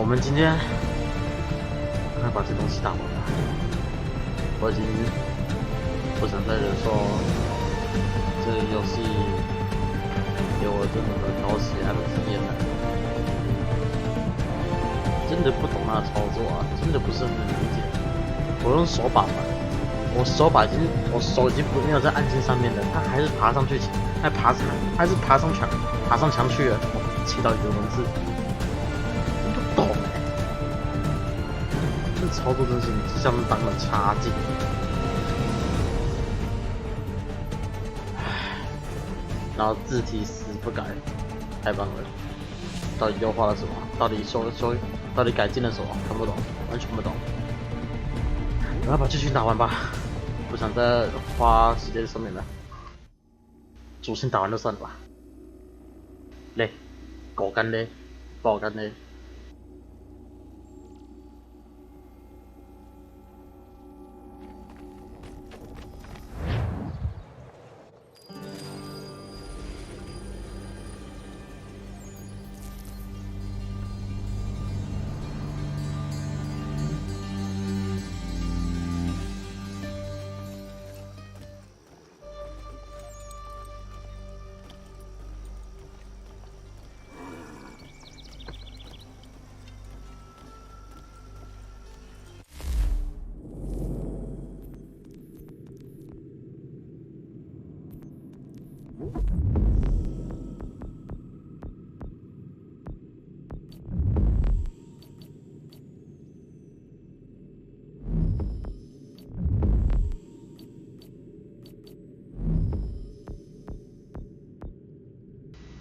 我们今天快把这东西打完吧。我已经不想再忍受这个游戏给我这么的高血压的体验了。真的不懂那操作啊，真的不是很能理解。我用手把玩，我手已经没有在按键上面的，它还是爬上去，还是爬上墙去了，我气到一个文字。不懂这操作真是相当的差劲。然后字体死不改，太棒了！到底优化了什么？到底改进了什么？看不懂，完全不懂。我要把剧情打完吧，不想再花时间上面了。主线打完就算了吧。累，狗干累，爆干累。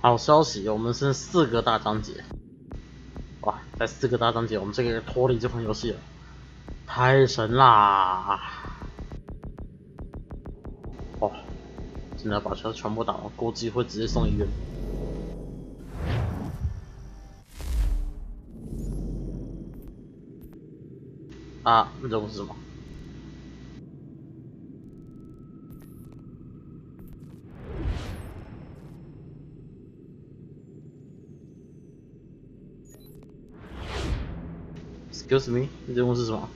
好消息，我们剩4个大章节。哇，在4个大章节，我们这个脱离这款游戏了，太神啦！哦，真的要把球全部打完，估计会直接送医院。啊，任务是什么？ Excuse me， 任务是什么？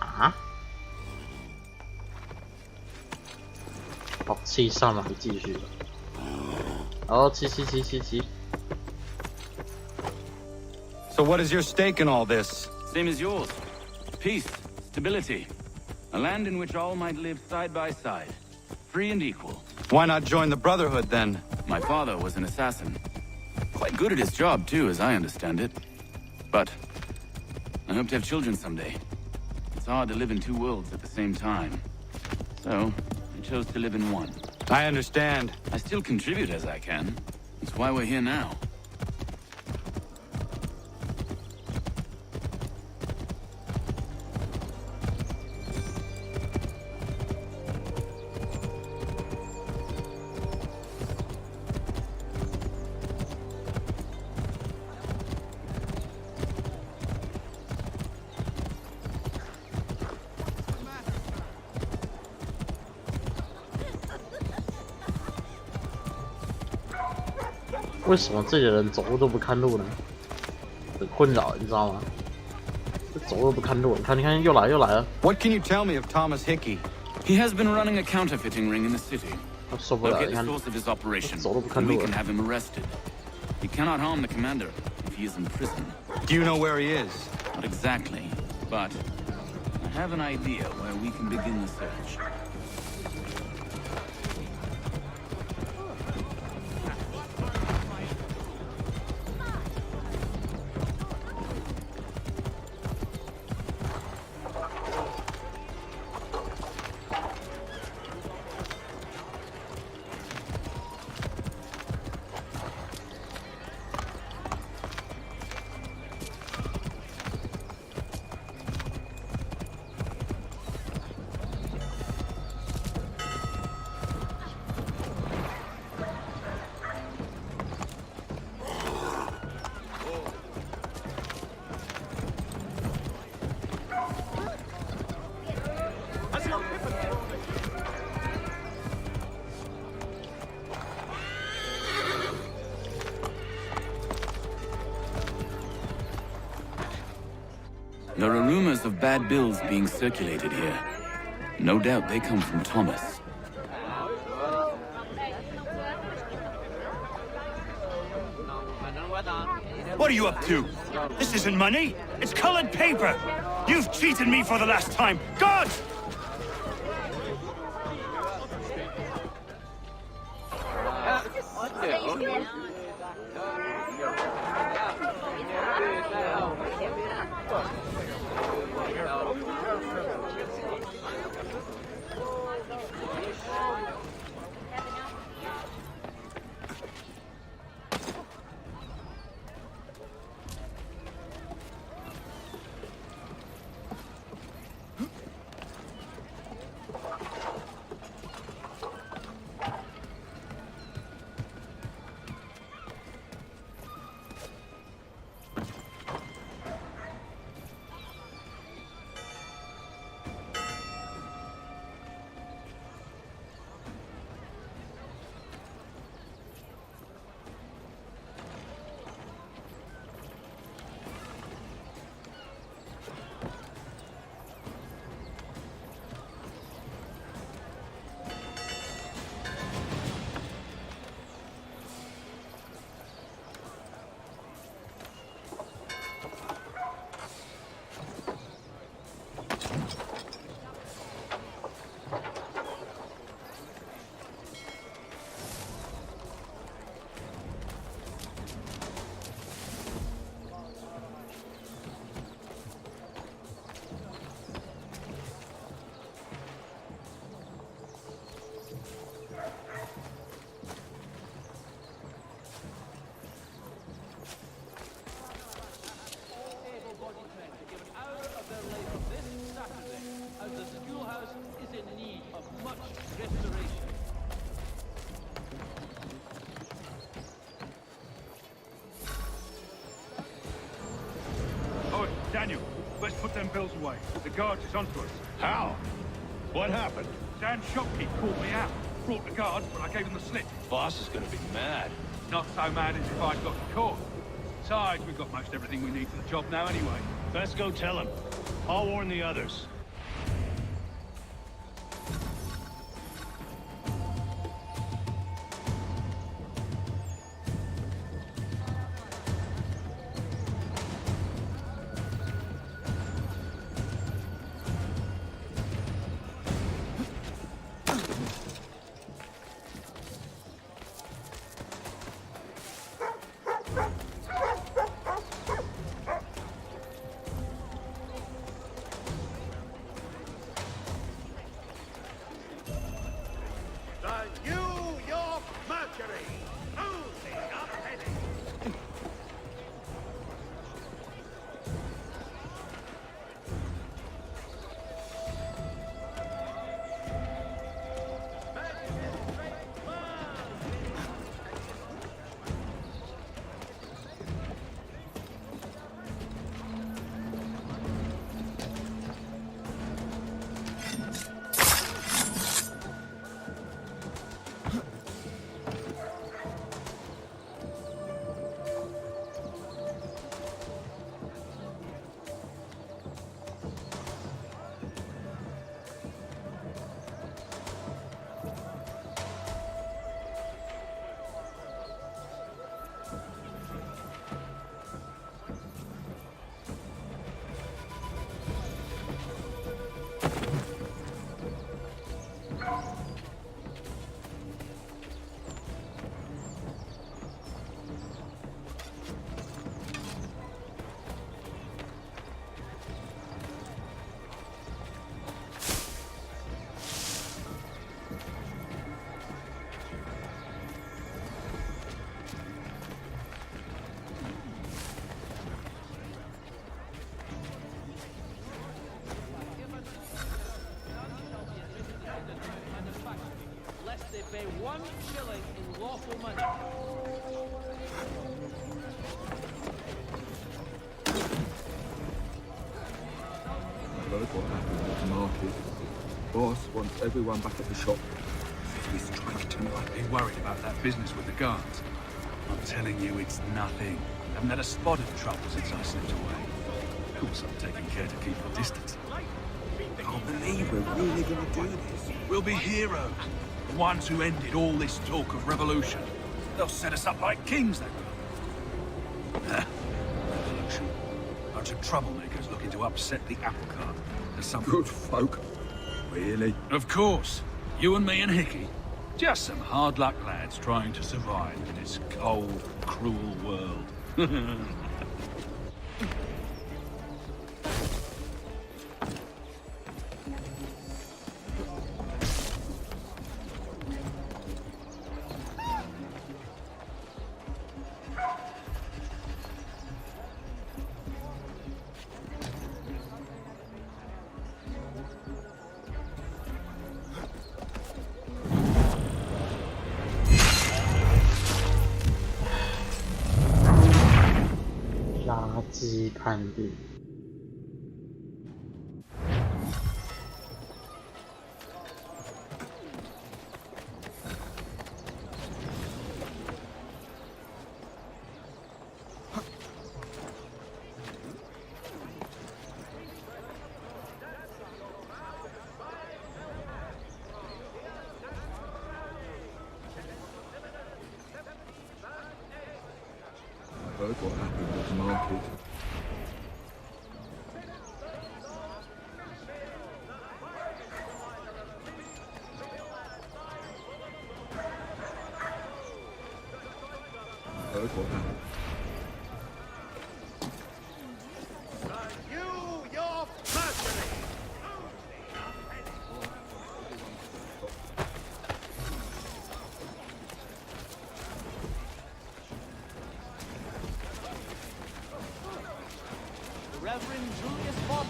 啊？哦，气上来继续了。哦，骑。So what is your stake in all this? Same as yours. Peace, stability. A land in which all might live side by side, free and equal. Why not join the Brotherhood, then? My father was an assassin. Quite good at his job, too, as I understand it. But I hope to have children someday. It's hard to live in 2 worlds at the same time. So, I chose to live in one. I understand. I still contribute as I can. That's why we're here now.为什么这些人走路都不看路呢？很困扰，你知道吗？走路不看路，你看，又来了。What can you tell me of Thomas Hickey? He has been running a counterfeiting ring in the city. 受不了， Locate 你 the 看 source of his operation, 走路不看 and we 路 can have him arrested. He cannot harm the commander if he is in prison. Do you know where he is? Not exactly, but I have an idea where we can begin the search. There are rumors of bad bills being circulated here. No doubt they come from Thomas. What are you up to? This isn't money. It's colored paper. You've cheated me for the last time. God! Daniel, let's put them bills away. The guards is onto us. How? What happened? Dan's shopkeep caught me out. Brought the guards, but I gave him the slip. Boss is gonna be mad. Not so mad as if I'd got caught. Besides, we've got most everything we need for the job now anyway. Let's go tell him. I'll warn the others. The New York Mercury. Oozing up heading. Pay 1 shilling in lawful money. Heard what happened at the market. Boss wants everyone back at the shop. If we strike tonight, be worried about that business with the guards. I'm telling you, it's nothing. Haven't had a spot of trouble since I slipped away. Of course, I'm taking care to keep my distance. I can't believe we're really gonna do this. We'll be heroes. The ones who ended all this talk of revolution. They'll set us up like kings, they will. Revolution. Bunch of troublemakers looking to upset the apple cart. There's some Good folk. Really? Of course. You and me and Hickey. Just some hard luck lads trying to survive in this cold, cruel world.垃圾判定。I heard what happened at the market. I heard what happened. You, your mercenary! The Reverend Julius Bob.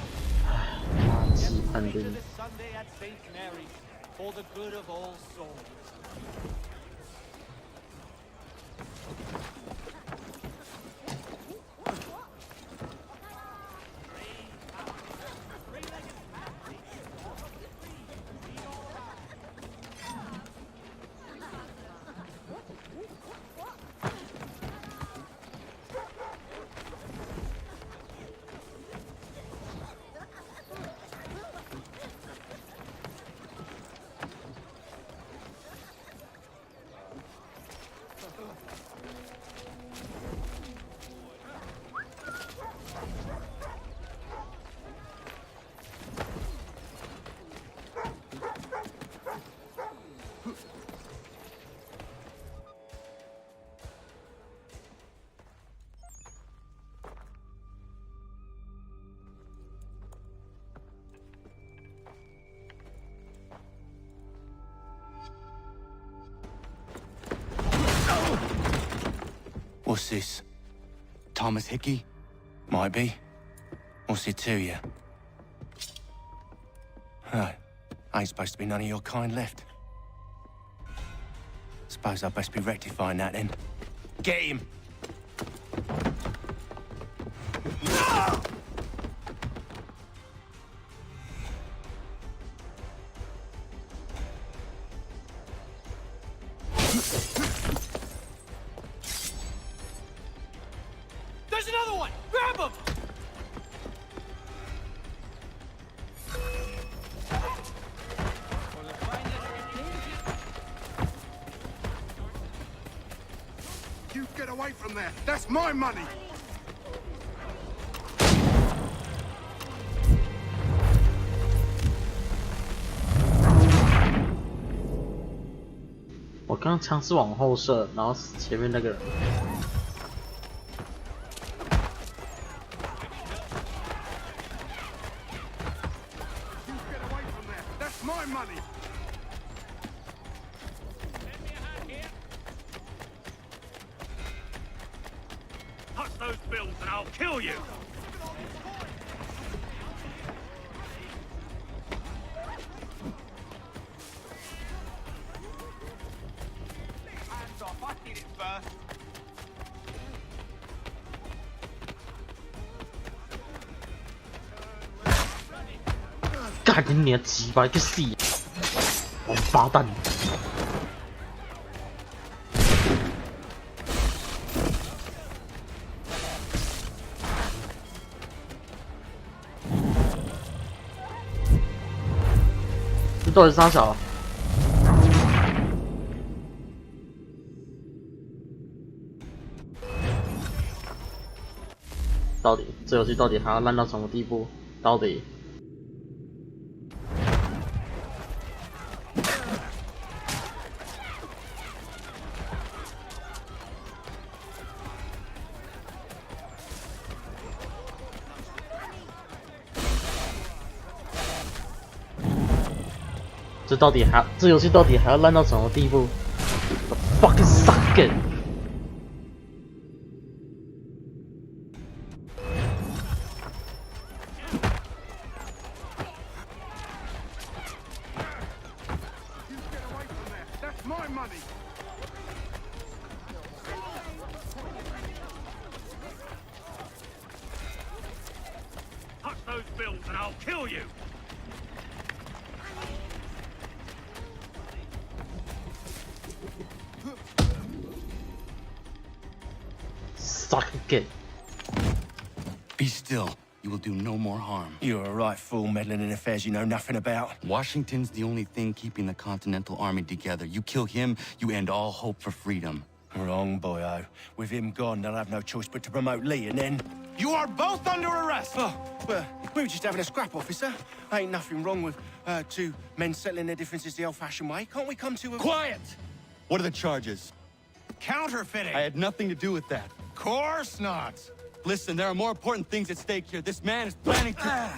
垃圾判 Celebrated 定。 this Sunday at St. Mary's for the good of all souls. What's this? Thomas Hickey? Might be. What's it to you? Right. Ain't supposed to be none of your kind left. Suppose I'd best be rectifying that then. Get him! There's another one! Grab him! You get away from there! That's my money!我刚刚枪是往后射，然后死前面那个人。 Get away from there! That's my money! Touch those bills and I'll kill you! Hands off! I did it first! "干你娘鸡巴个死王八蛋！"到底是啥小？到底这游戏到底还要烂到什么地步？到底？这游戏到底还要烂到什么地步 ？The fucking suck it！ You get away from there. That's my money. Touch those bills and I'll kill you! Suck it！ Be still. You will do no more harm. You're a right fool meddling in affairs you know nothing about. Washington's the only thing keeping the Continental Army together. You kill him, you end all hope for freedom. Wrong, boyo. With him gone, they'll have no choice but to promote Lee, and then... You are both under arrest! Oh, well, we were just having a scrap, officer. Ain't nothing wrong with two men settling their differences the old-fashioned way. Can't we come to a... Quiet! What are the charges? Counterfeiting! I had nothing to do with that. Course not! Listen, there are more important things at stake here. This man is planning to...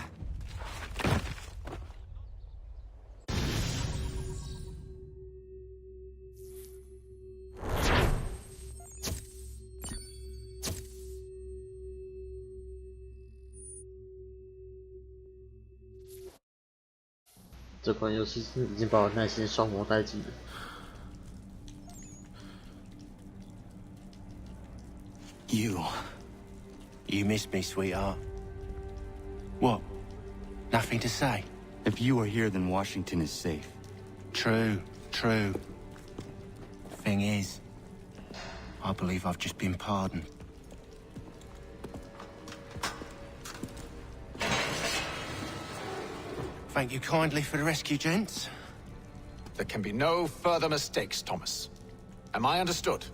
这款游戏是已经把我耐心消磨殆尽了。You miss me, sweetheart. What? Nothing to say? If you are here, then Washington is safe. True. Thing is, I believe I've just been pardoned. Thank you kindly for the rescue, gents. There can be no further mistakes, Thomas. Am I understood?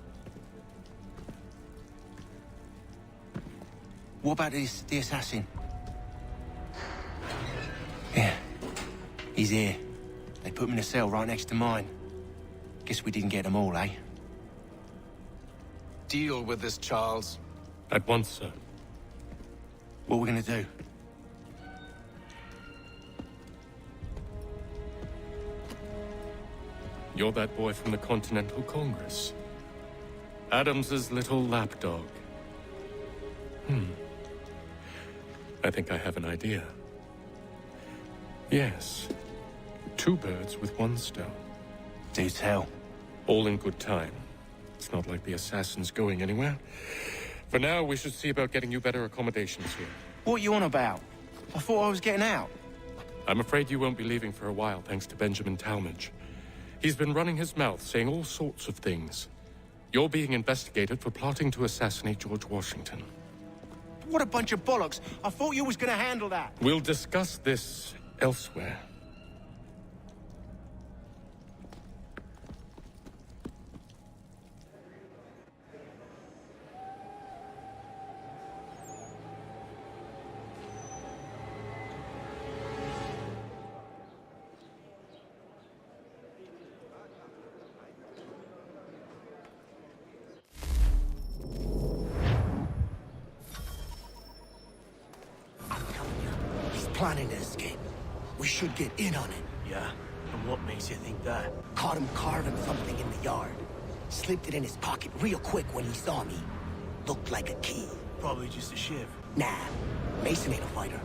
What about the assassin? Yeah. He's here. They put him in a cell right next to mine. Guess we didn't get them all, eh? Deal with this, Charles. At once, sir. What are we gonna do? You're that boy from the Continental Congress. Adams's little lapdog. I think I have an idea. Yes. 2 birds with 1 stone. Do tell. All in good time. It's not like the assassin's going anywhere. For now, we should see about getting you better accommodations here. What you on about? I thought I was getting out. I'm afraid you won't be leaving for a while, thanks to Benjamin Talmadge. He's been running his mouth, saying all sorts of things. You're being investigated for plotting to assassinate George Washington. What a bunch of bollocks. I thought you was gonna handle that. We'll discuss this elsewhere. Planning to escape. We should get in on it. Yeah? And what makes you think that? Caught him carving something in the yard. Slipped it in his pocket real quick when he saw me. Looked like a key. Probably just a shiv. Nah, Mason ain't a fighter.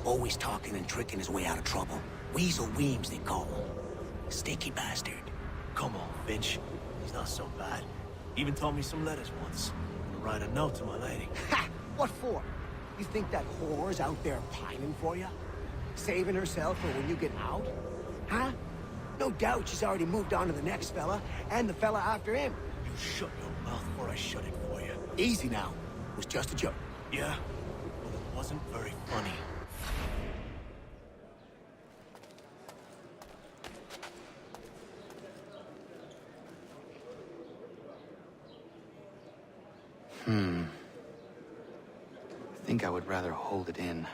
Always talking and tricking his way out of trouble. Weasel Weems, they call him. Stinky bastard. Come on, Finch. He's not so bad. Even taught me some letters once. I'm gonna write a note to my lady. Ha! What for? You think that whore's out there pining for you? Saving herself for when you get out? Huh? No doubt she's already moved on to the next fella, and the fella after him. You shut your mouth before I shut it for you. Easy now. It was just a joke. Yeah? Well, it wasn't very funny. I think I would rather hold it in.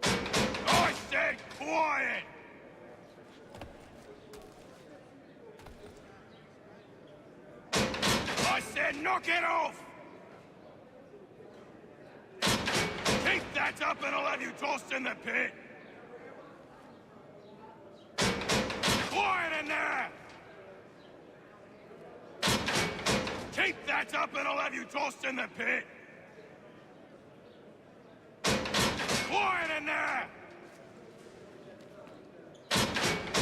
I said quiet! I said knock it off! Keep that up and I'll have you tossed in the pit! Quiet in there! Keep that up and I'll have you tossed in the pit! Quiet in there!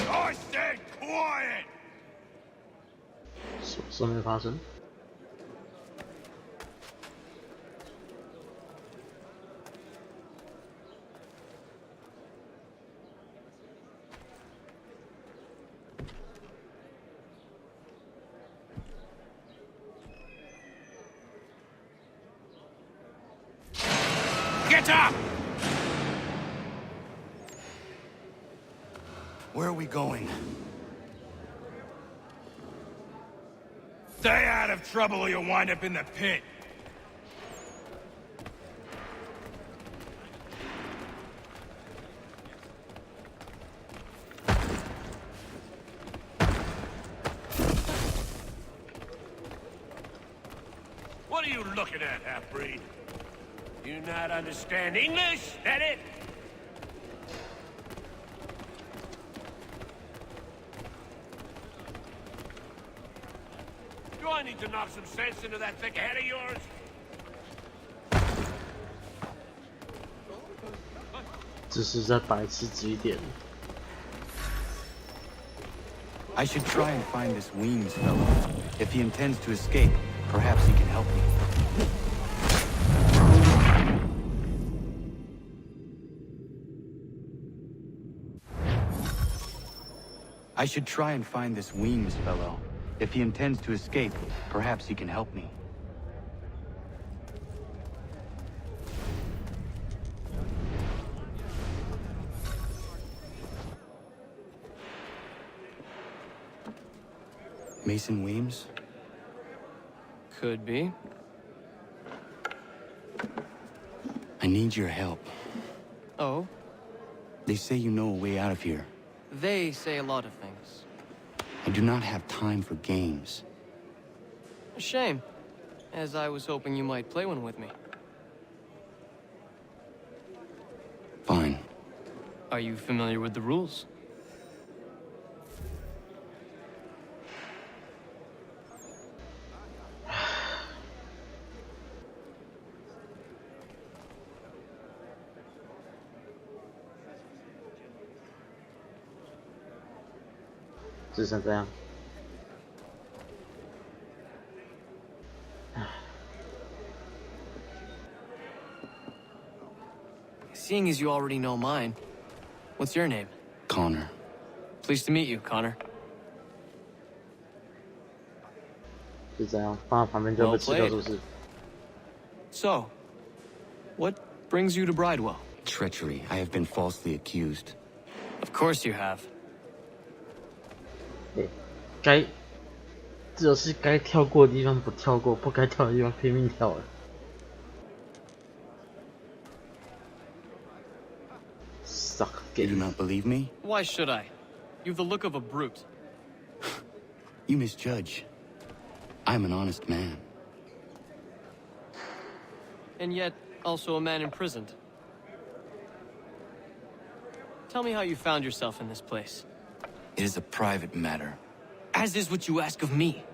I said quiet! 什么没发生？ Get up! Where are we going? Stay out of trouble or you'll wind up in the pit. What are you looking at, half-breed? You not understand English, that it? Do I need to knock some sense into that thick head of yours? I should try and find this Weems fellow. If he intends to escape, perhaps he can help me. I should try and find this Weems fellow. If he intends to escape, perhaps he can help me. Mason Weems? Could be. I need your help. Oh? They say you know a way out of here. They say a lot of things. I do not have time for games. A shame, as I was hoping you might play one with me. Fine. Are you familiar with the rules? Seeing as you already know mine, what's your name? Connor. Pleased to meet you, Connor. 是这样，放在旁边就被吃掉，是不是？ So, what brings you to Bridewell? Treachery. I have been falsely accused. Of course you have. 这游戏该跳过的地方不跳过，不该跳的地方拼命跳了。Suck. You do not believe me? Why should I? You've the look of a brute. You misjudge. I'm an honest man. And yet, also a man imprisoned. Tell me how you found yourself in this place. It is a private matter. As is what you ask of me.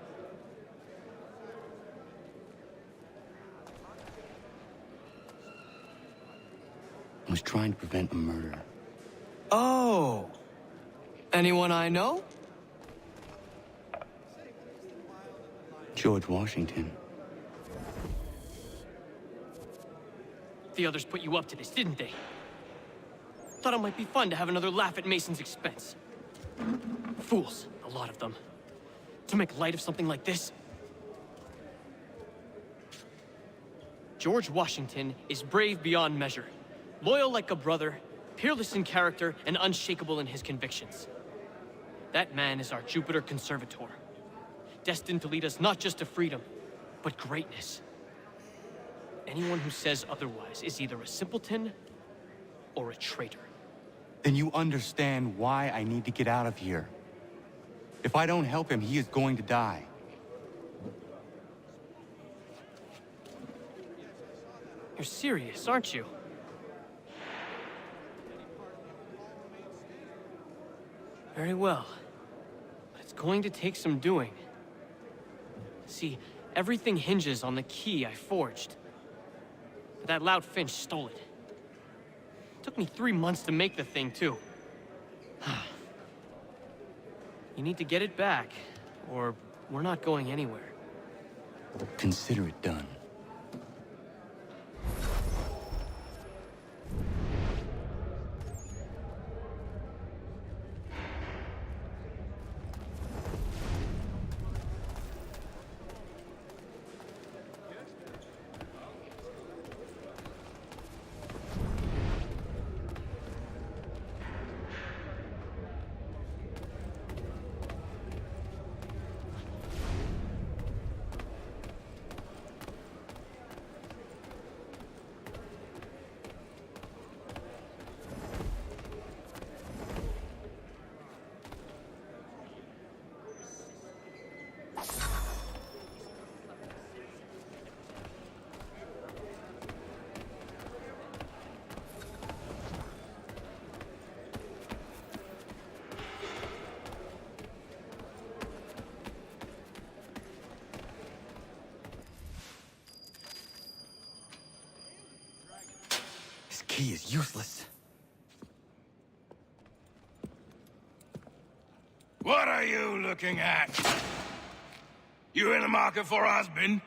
I was trying to prevent a murder. Oh! Anyone I know? George Washington. The others put you up to this, didn't they? Thought it might be fun to have another laugh at Mason's expense. Fools, a lot of them. To make light of something like this? George Washington is brave beyond measure, loyal like a brother, Peerless in character and unshakable in his convictions. That man is our Jupiter Conservator, destined to lead us not just to freedom, but greatness. Anyone who says otherwise is either a simpleton or a traitor. Then you understand why I need to get out of here. If I don't help him, he is going to die. You're serious, aren't you? Very well. But it's going to take some doing. See, everything hinges on the key I forged. But that loud Finch stole it. Took me 3 months to make the thing, too. You need to get it back, or we're not going anywhere. Consider it done. He is useless. What are you looking at? You in the market for a husband?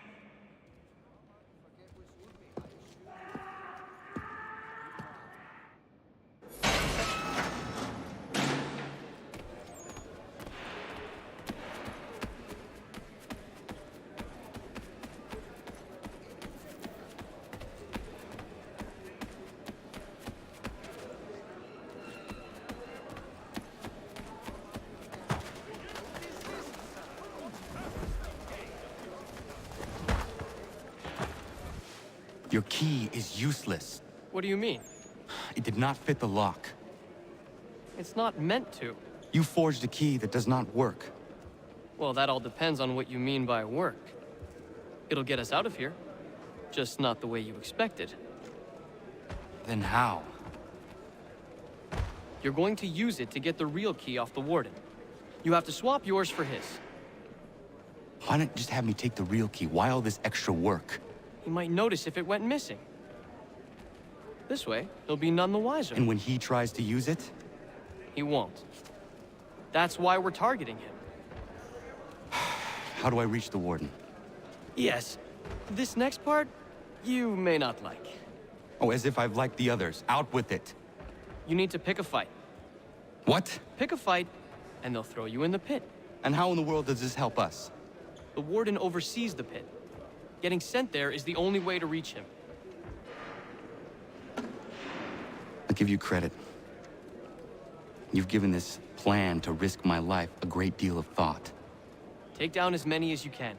Your key is useless. What do you mean? It did not fit the lock. It's not meant to. You forged a key that does not work. Well, that all depends on what you mean by work. It'll get us out of here. Just not the way you expected. Then how? You're going to use it to get the real key off the Warden. You have to swap yours for his. Why not just have me take the real key? Why all this extra work? He might notice if it went missing. This way, he'll be none the wiser. And when he tries to use it? He won't. That's why we're targeting him. How do I reach the Warden? Yes. This next part, you may not like. Oh, as if I've liked the others. Out with it. You need to pick a fight. What? Pick a fight, and they'll throw you in the pit. And how in the world does this help us? The Warden oversees the pit. Getting sent there is the only way to reach him. I'll give you credit. You've given this plan to risk my life a great deal of thought. Take down as many as you can.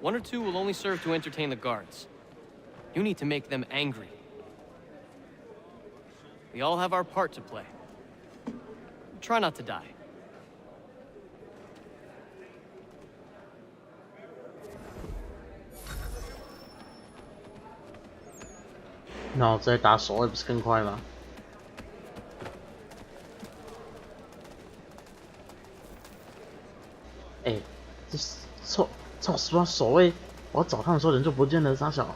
1 or 2 will only serve to entertain the guards. You need to make them angry. We all have our part to play. Try not to die.那我直接打守卫不是更快吗？哎，这操死吧！守卫，我要找他的时候人就不见了，傻小。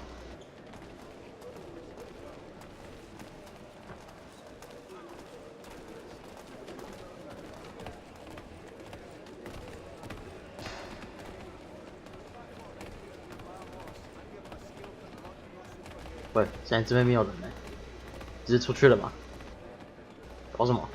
喂，现在这边没有人呢，直接出去了吗？搞什么？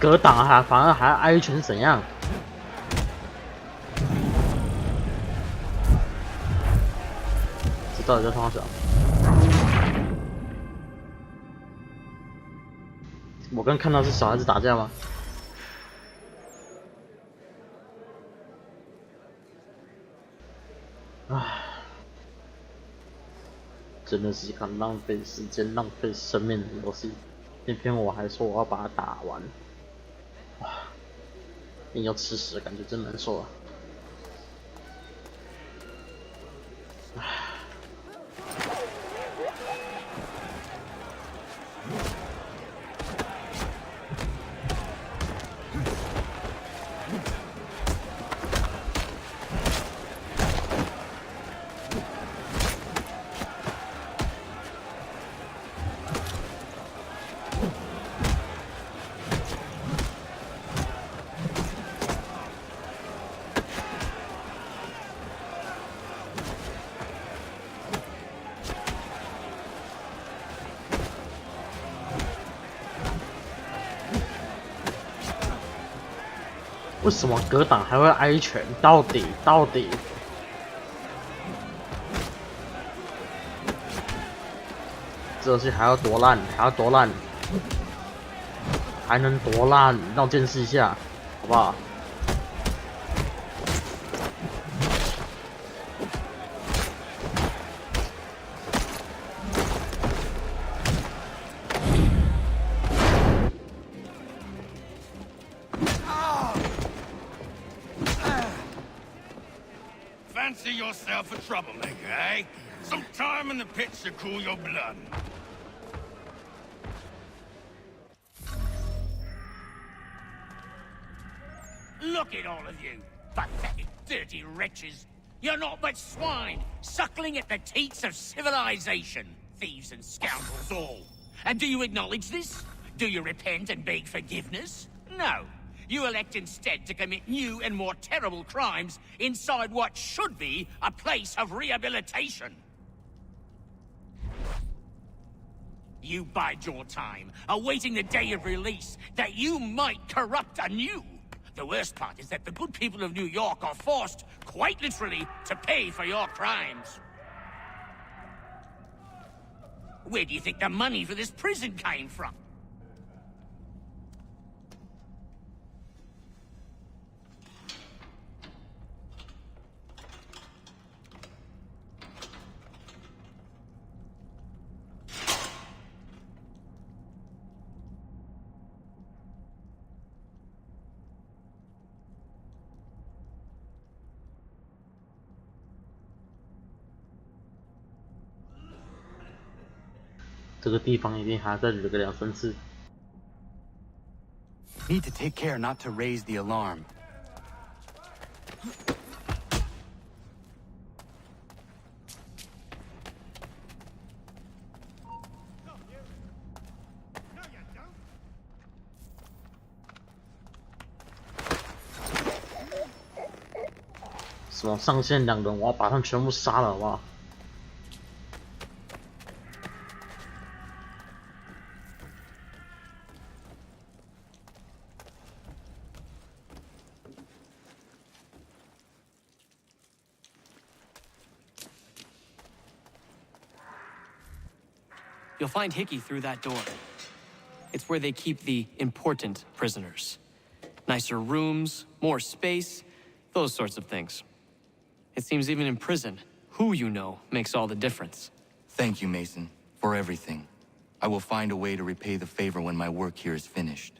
格挡反而还挨一拳怎样？这到底在冲啥？我刚看到是小孩子打架吗？唉，真的是一款浪费时间、浪费生命的游戏。偏偏我还说我要把它打完，啊，硬要吃屎，感觉真难受啊！唉。为什么格挡还会挨拳？到底？这游戏还要多烂？还能多烂？让我见识一下，好不好？Fancy yourself a troublemaker, eh? Some time in the pits to cool your blood. Look at all of you, pathetic, dirty wretches. You're not but swine, suckling at the teats of civilization. Thieves and scoundrels all. And do you acknowledge this? Do you repent and beg forgiveness? No. You elect instead to commit new and more terrible crimes inside what should be a place of rehabilitation. You bide your time, awaiting the day of release, that you might corrupt anew. The worst part is that the good people of New York are forced, quite literally, to pay for your crimes. Where do you think the money for this prison came from?这个地方一定还要再捋个2-3次。Need to take care not to raise the alarm.什么上线2人，我要把他们全部杀了，好不好？You'll find Hickey through that door. It's where they keep the important prisoners. Nicer rooms, more space, those sorts of things. It seems even in prison, who you know makes all the difference. Thank you, Mason, for everything. I will find a way to repay the favor when my work here is finished.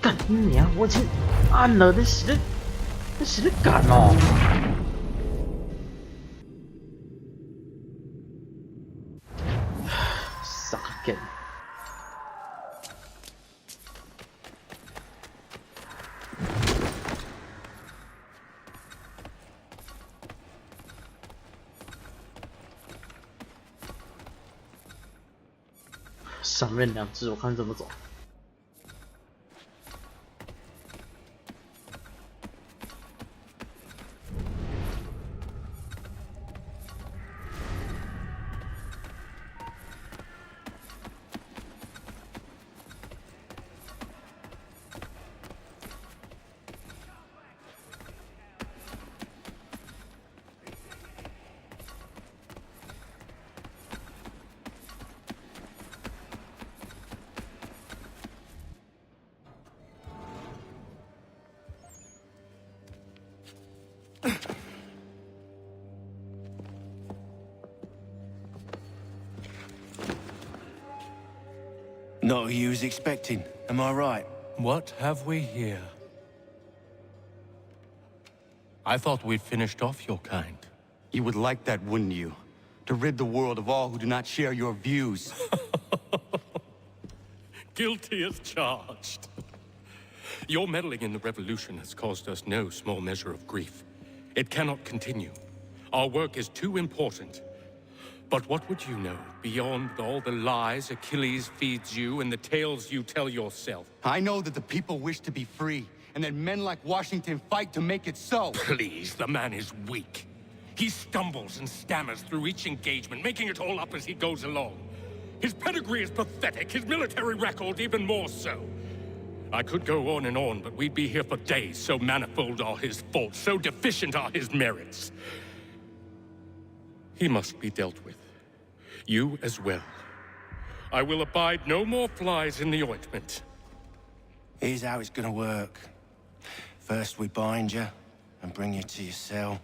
干你娘！我已经按了，你是在干哦！上面2只，我看怎么走。Not who you was expecting, am I right? What have we here? I thought we'd finished off your kind. You would like that, wouldn't you? To rid the world of all who do not share your views. Guilty as charged. Your meddling in the revolution has caused us no small measure of grief. It cannot continue. Our work is too important. But what would you know beyond all the lies Achilles feeds you and the tales you tell yourself? I know that the people wish to be free, and that men like Washington fight to make it so. Please, the man is weak. He stumbles and stammers through each engagement, making it all up as he goes along. His pedigree is pathetic, his military record even more so. I could go on and on, but we'd be here for days, so manifold are his faults, so deficient are his merits. He must be dealt with. You as well. I will abide no more flies in the ointment. Here's how it's gonna work. First we bind you and bring you to your cell.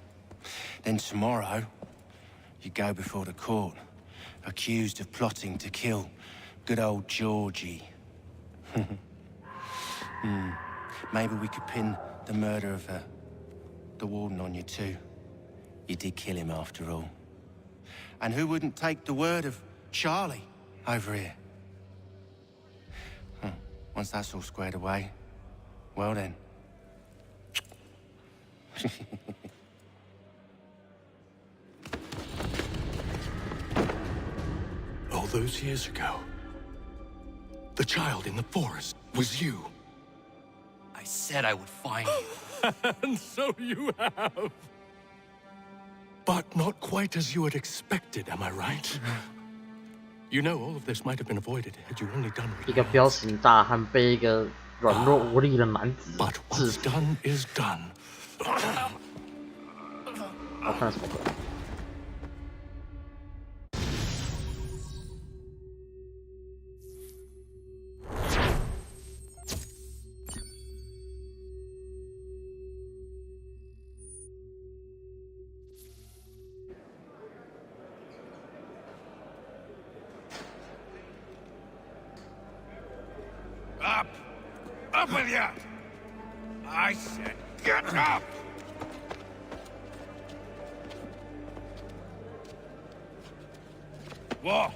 Then tomorrow, you go before the court, accused of plotting to kill good old Georgie. Maybe we could pin the murder of the warden on you too. You did kill him after all. And who wouldn't take the word of Charlie over here? Once that's all squared away, well then. All those years ago, the child in the forest was you. I said I would find you. And so you have. But not quite as you had expected, am I right? You know, all of this might have been avoided had you only done what 一个彪形大汉被一个软弱无力的男子 But 制 what's 服。 done is done. 我看什么鬼？ Up! Up with you! I said get up! Walk!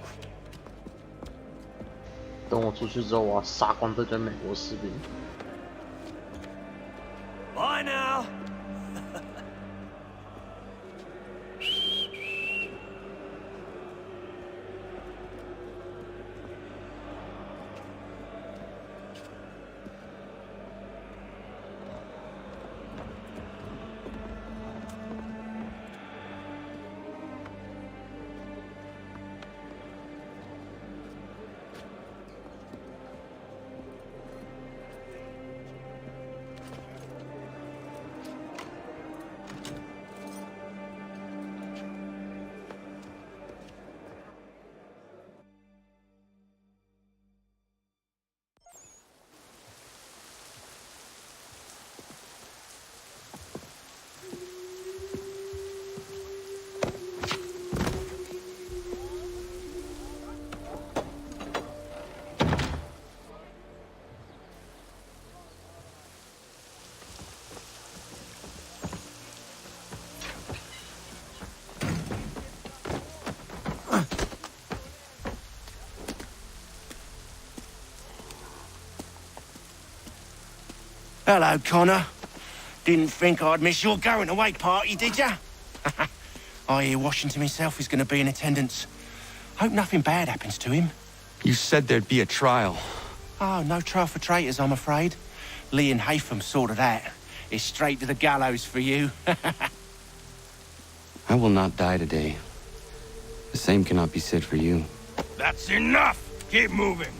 等我出去之后，我要杀光这堆美国士兵。 Bye now! Hello, Connor. Didn't think I'd miss your going-away party, did ya? I hear Washington himself is going to be in attendance. Hope nothing bad happens to him. You said there'd be a trial. Oh, no trial for traitors, I'm afraid. Lee and Haytham sorted that. It's straight to the gallows for you. I will not die today. The same cannot be said for you. That's enough! Keep moving!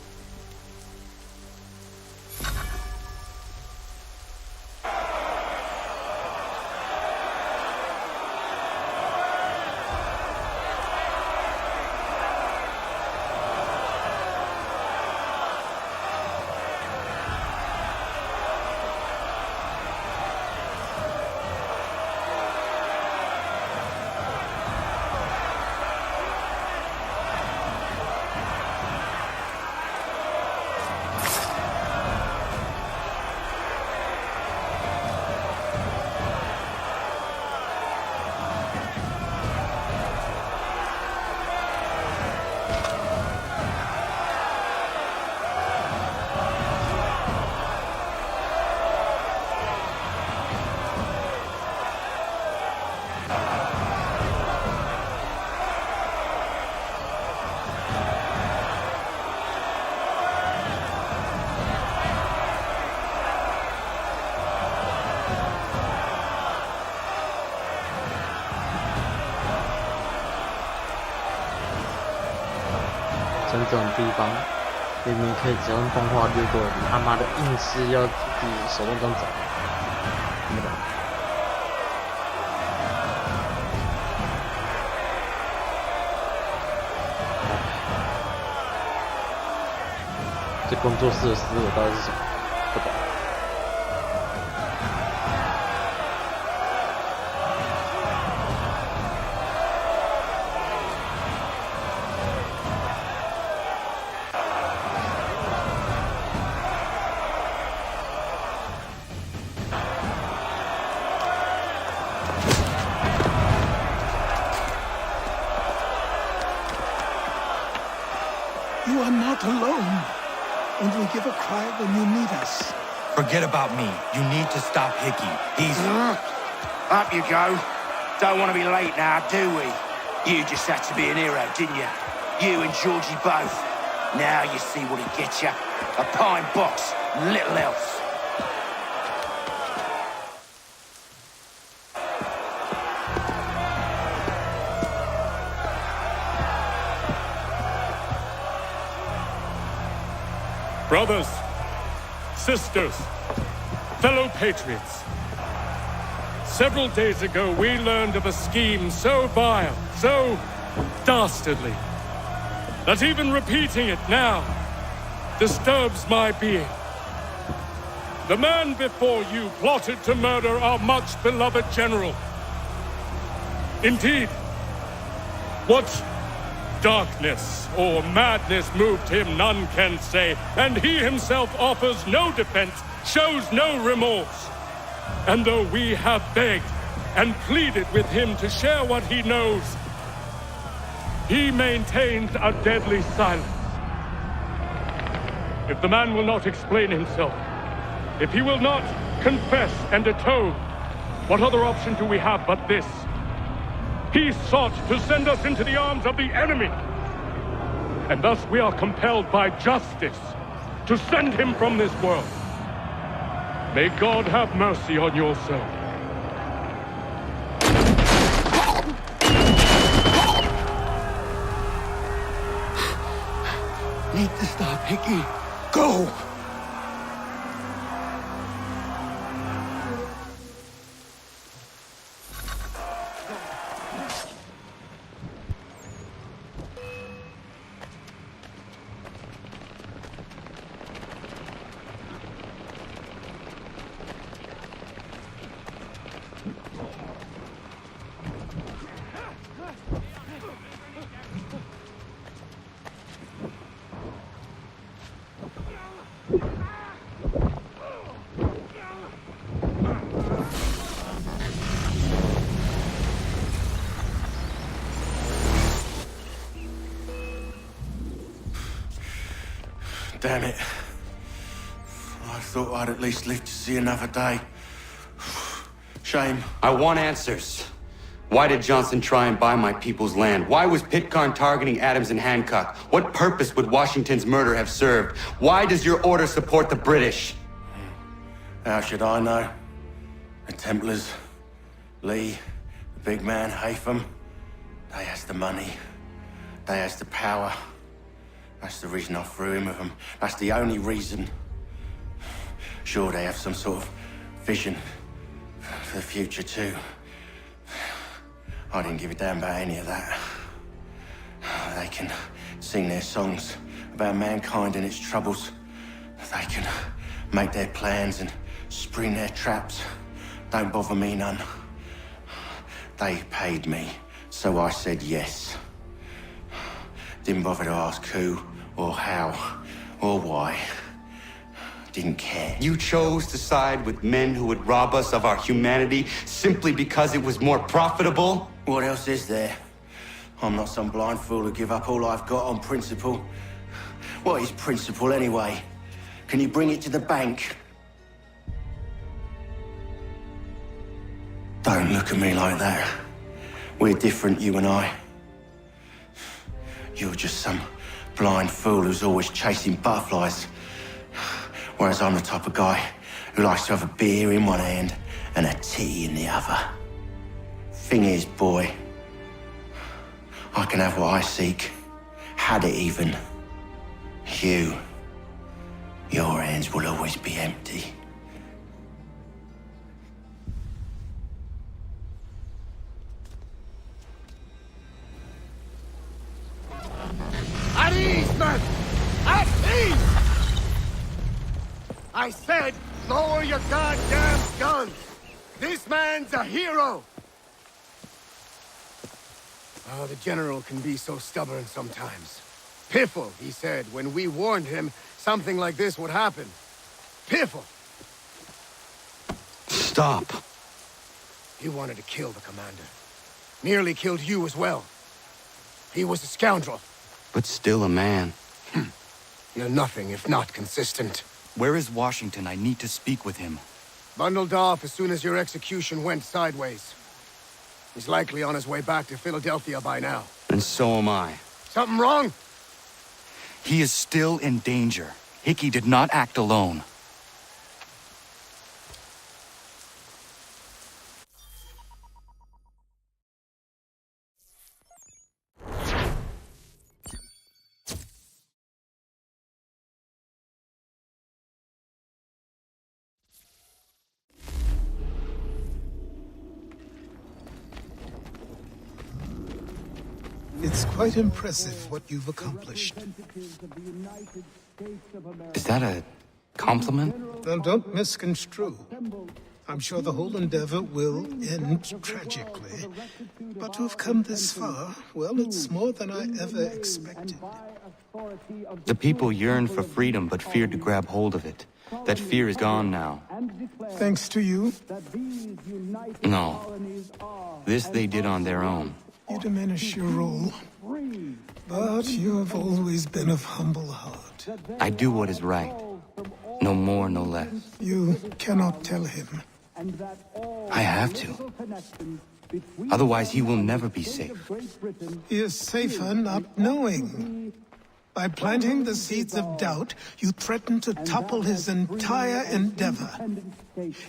像这种地方，明明可以只用动画略过，你他妈的硬是要自己手动这样走，听不懂。这工作室的思维到底是什么？不懂。You are not alone. Only give a cry when you need us. Forget about me. You need to stop Hickey. He's... Up you go. Don't want to be late now, do we? You just had to be an hero, didn't you? You and Georgie both. Now you see what he gets you. A pine box, little else. Brothers, sisters, fellow patriots. Several days ago, we learned of a scheme so vile, so dastardly, that even repeating it now disturbs my being. The man before you plotted to murder our much-beloved general. Indeed, what darkness or madness moved him, none can say, and he himself offers no defense, shows no remorse. And though we have begged and pleaded with him to share what he knows, he maintains a deadly silence. If the man will not explain himself, if he will not confess and atone, what other option do we have but this? He sought to send us into the arms of the enemy. And thus we are compelled by justice to send him from this world. May God have mercy on your soul. Need to stop, Hickey. Go! Damn it. I thought I'd at least live to see another day. Shame. I want answers. Why did Johnson try and buy my people's land? Why was Pitcairn targeting Adams and Hancock? What purpose would Washington's murder have served? Why does your order support the British? How should I know? The Templars, Lee, the big man, Haytham, they has the money. They has the power. That's the reason I threw in with them. That's the only reason. Sure, they have some sort of vision for the future, too. I didn't give a damn about any of that. They can sing their songs about mankind and its troubles. They can make their plans and spring their traps. Don't bother me none. They paid me, so I said yes. Didn't bother to ask who, or how, or why. Didn't care. You chose to side with men who would rob us of our humanity simply because it was more profitable? What else is there? I'm not some blind fool who give up all I've got on principle. What is principle anyway? Can you bring it to the bank? Don't look at me like that. We're different, you and I. You're just some blind fool who's always chasing butterflies. Whereas I'm the type of guy who likes to have a beer in one hand and a tea in the other. Thing is, boy, I can have what I seek. Had it even. Your hands will always be empty. At ease, men! At ease! I said, lower your goddamn guns! This man's a hero! Oh, the General can be so stubborn sometimes. Piffle, he said, when we warned him something like this would happen. Piffle! Stop. He wanted to kill the commander. Nearly killed you as well. He was a scoundrel. But still a man. You're nothing if not consistent. Where is Washington? I need to speak with him. Bundled off as soon as your execution went sideways. He's likely on his way back to Philadelphia by now. And so am I. Something wrong? He is still in danger. Hickey did not act alone. It's quite impressive what you've accomplished. Is that a compliment? Now, don't misconstrue. I'm sure the whole endeavor will end tragically. But to have come this far, well, it's more than I ever expected. The people yearned for freedom but feared to grab hold of it. That fear is gone now. Thanks to you? No. This they did on their own. You diminish your role. But you have always been of humble heart. I do what is right. No more, no less. You cannot tell him. I have to. Otherwise, he will never be safe. He is safer not knowing. By planting the seeds of doubt, you threaten to topple his entire endeavor.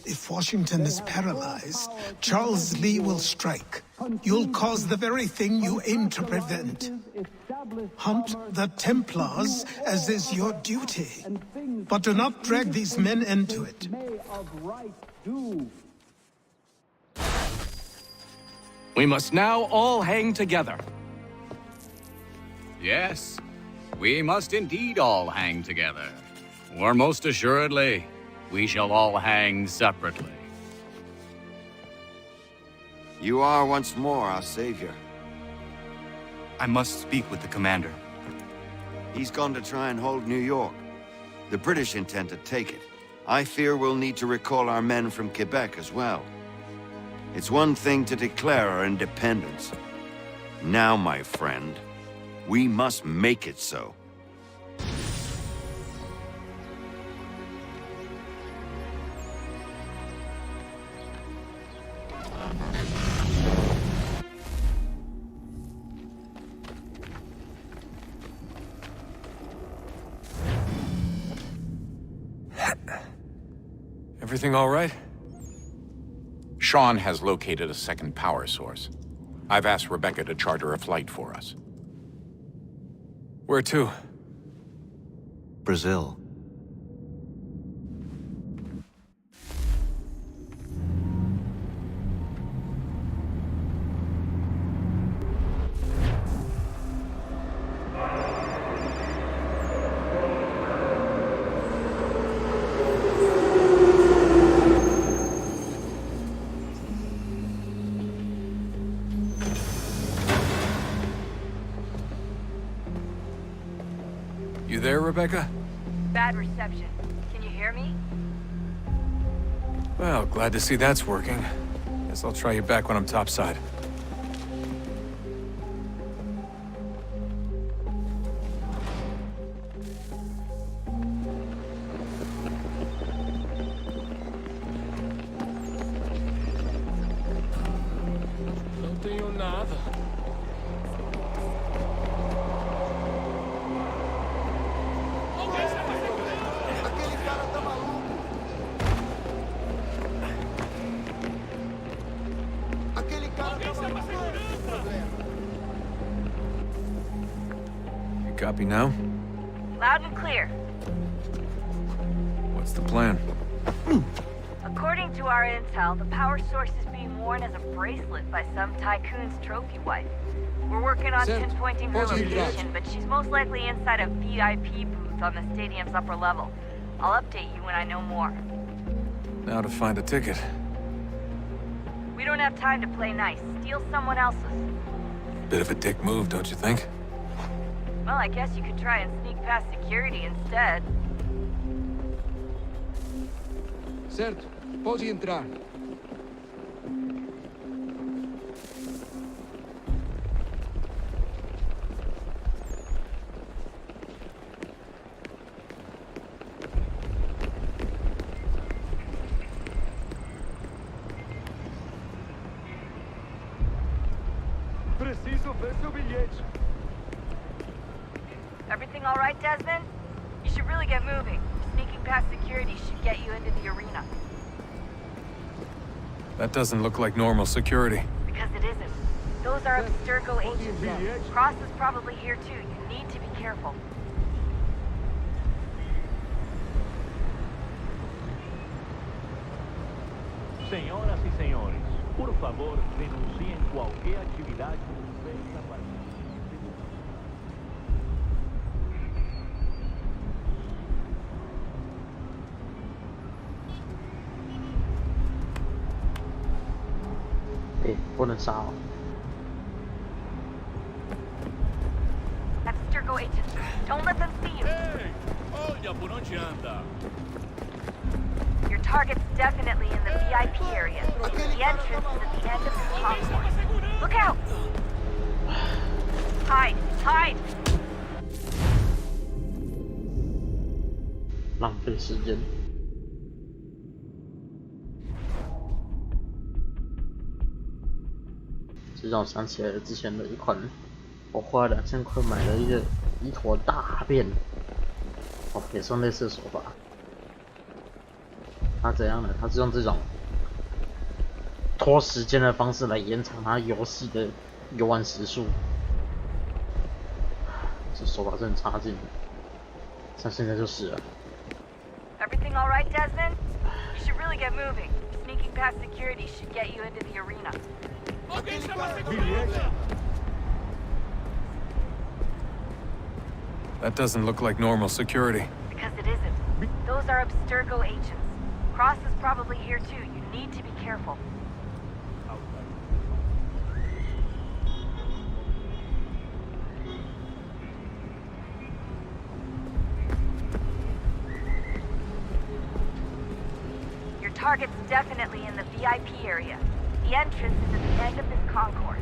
If Washington is paralyzed, Charles Lee will strike. You'll cause the very thing you aim to prevent. Hunt the Templars, as is your duty. But do not drag these men into it. We must now all hang together. Yes, we must indeed all hang together. Or most assuredly, we shall all hang separately. You are once more our savior. I must speak with the commander. He's gone to try and hold New York. The British intend to take it. I fear we'll need to recall our men from Quebec as well. It's one thing to declare our independence. Now, my friend, we must make it so. Everything all right? Sean has located a second power source. I've asked Rebecca to charter a flight for us. Where to? Brazil. You there, Rebecca? Bad reception. Can you hear me? Well, glad to see that's working. Guess I'll try you back when I'm topside. Não tenho nada. You copy now? Loud and clear. What's the plan? According to our intel, the power source is being worn as a bracelet by some tycoon's trophy wife. We're working on pinpointing her location, but she's most likely inside a VIP booth on the stadium's upper level. I'll update you when I know more. Now to find a ticket. We don't have time to play nice. Steal someone else's. Bit of a dick move, don't you think? Well, I guess you could try and sneak past security instead. Certo, pode entrar. Preciso ver seu bilhete. Everything all right, Desmond? You should really get moving. Sneaking past security should get you into the arena. That doesn't look like normal security. Because it isn't. Those are Abstergo agents. Cross is probably here too. You need to be careful. Senhoras e senhores, por favor, denunciem qualquer atividade suspeita a partir不能杀哦。 Abstergo agents. Don't let them see you. Olha por onde anda. Your target's definitely in the VIP area. The entrance is at the end of the concourse. Look out! Hide! Hide! 浪费时间。这让我想起来了之前的一款，我花了2000块买了一坨大便，哦，也算类似的手法。他怎样呢？他是用这种拖时间的方式来延长他游戏的游玩时数，这手法真的很差劲。像现在就是了。 Everything all right, Desmond? You should really get moving. Sneaking past security should get you into the arena. That doesn't look like normal security. Because it isn't. Those are Abstergo agents. Cross is probably here too. You need to be careful. Your target's definitely in the VIP area. The entrance is at the end of this concourse.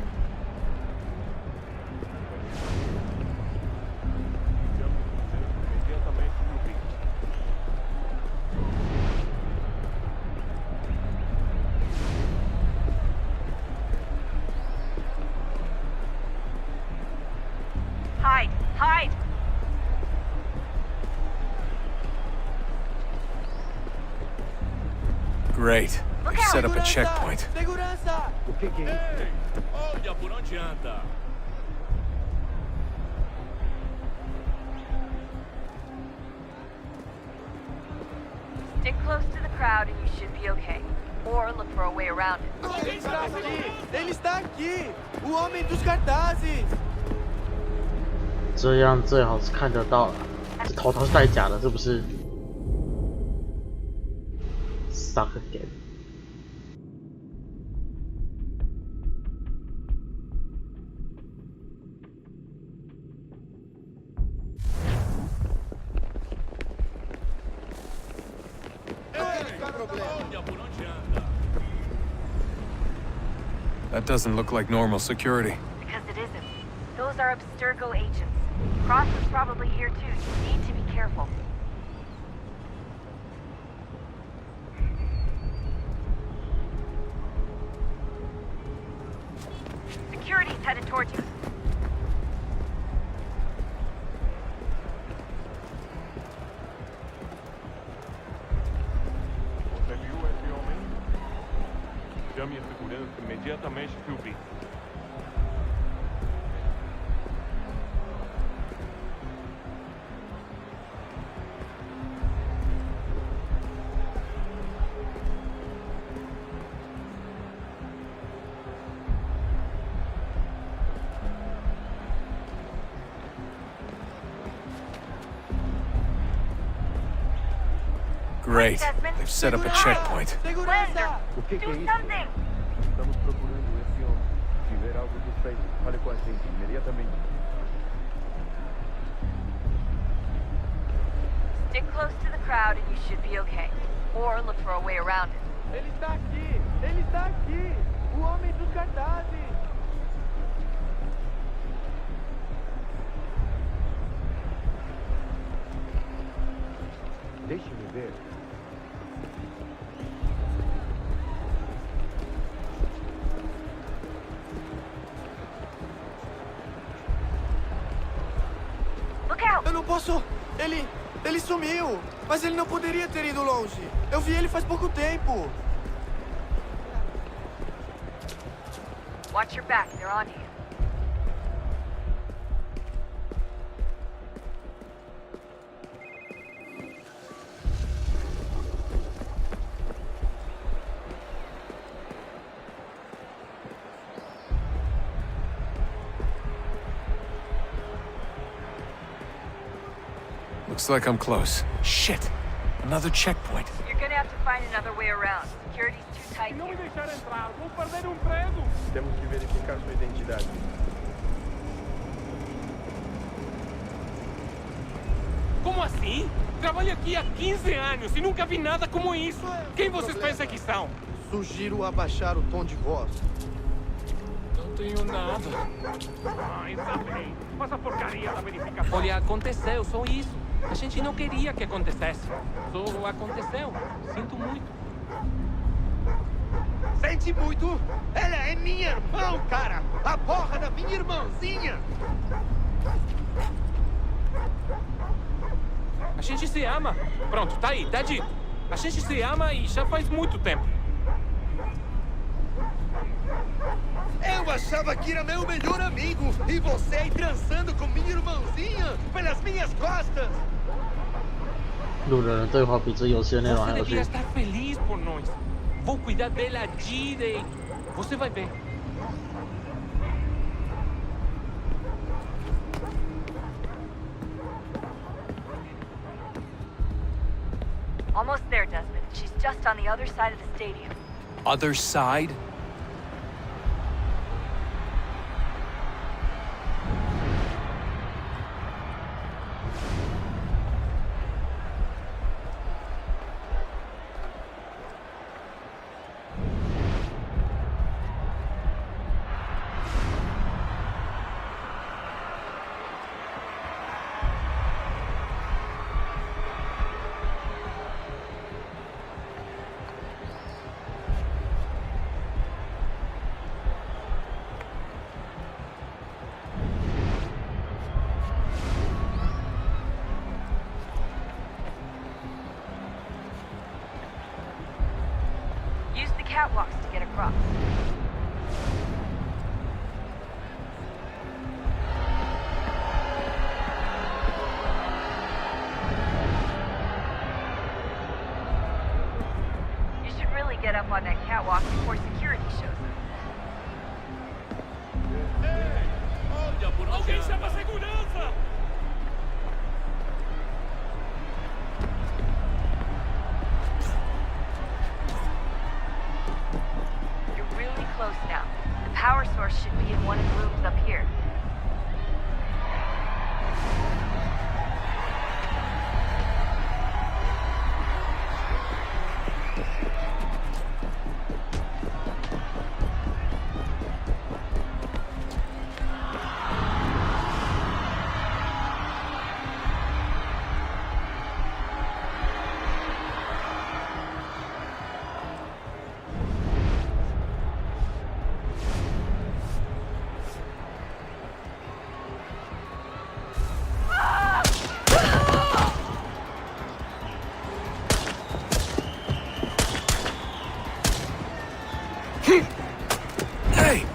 Hide! Hide! Great. They've set up a checkpoint. O que é isso? Olha por onde anda. Stick close to the crowd and you should be okay. Or look for a way around it. Ele está aqui! Ele está aqui! O homem dos cartazes! 这样最好是看得到了。这头套是戴假的，是不是 ？Suck again。That doesn't look like normal security. Because it isn't. Those are Abstergo agents. Cross is probably here too. You need to be careful. Security's headed towards you. Você viu esse homem? Chame a segurança imediatamente que o vi. Great. They've set up a checkpoint. Segurança! O que é isso? Something! Estamos procurando esse homem. Se ver algo suspeito, fale com a gente imediatamente. Stick close to the crowd and you should be okay. Or look for a way around it. Ele está aqui! Ele está aqui! O homem dos cartazes! Deixe-me ver. Eu não posso... Ele sumiu! Mas ele não poderia ter ido longe. Eu vi ele faz pouco tempo. Watch your back, they're on you. Looks like I'm close. Shit! Another checkpoint. You're gonna have to find another way around. Security's too tight Não me here. deixar entrar, vou perder emprego. Temos que verificar sua identidade. Como assim? Trabalho aqui há 15 anos e nunca vi nada como isso. Quem vocês pensam que são? Sugiro abaixar o tom de voz. Não tenho nada. Ah, está bem. Mas a porcaria da verificação. Olha, aconteceu, só isso. A gente não queria que acontecesse. Só aconteceu. Sinto muito. Sente muito? Ela é minha irmã, cara! A porra da minha irmãzinha! A gente se ama. Pronto, tá aí, tá dito. A gente se ama e já faz muito tempo. Eu achava que era meu melhor amigo e você aí trançando com minha irmãzinha pelas minhas costas! 路人的对话比这游戏的内容 Você 还有 devia 趣。 estar feliz por nós. Vou cuidar dela direito. Você vai ver. Almost there, Desmond. She's just on the other side of the stadium. Other side? catwalks to get across. You should really get up on that catwalk before security shows up. Alguém chama a segurança! You're really close now. The power source should be in one of the rooms up here. Hey!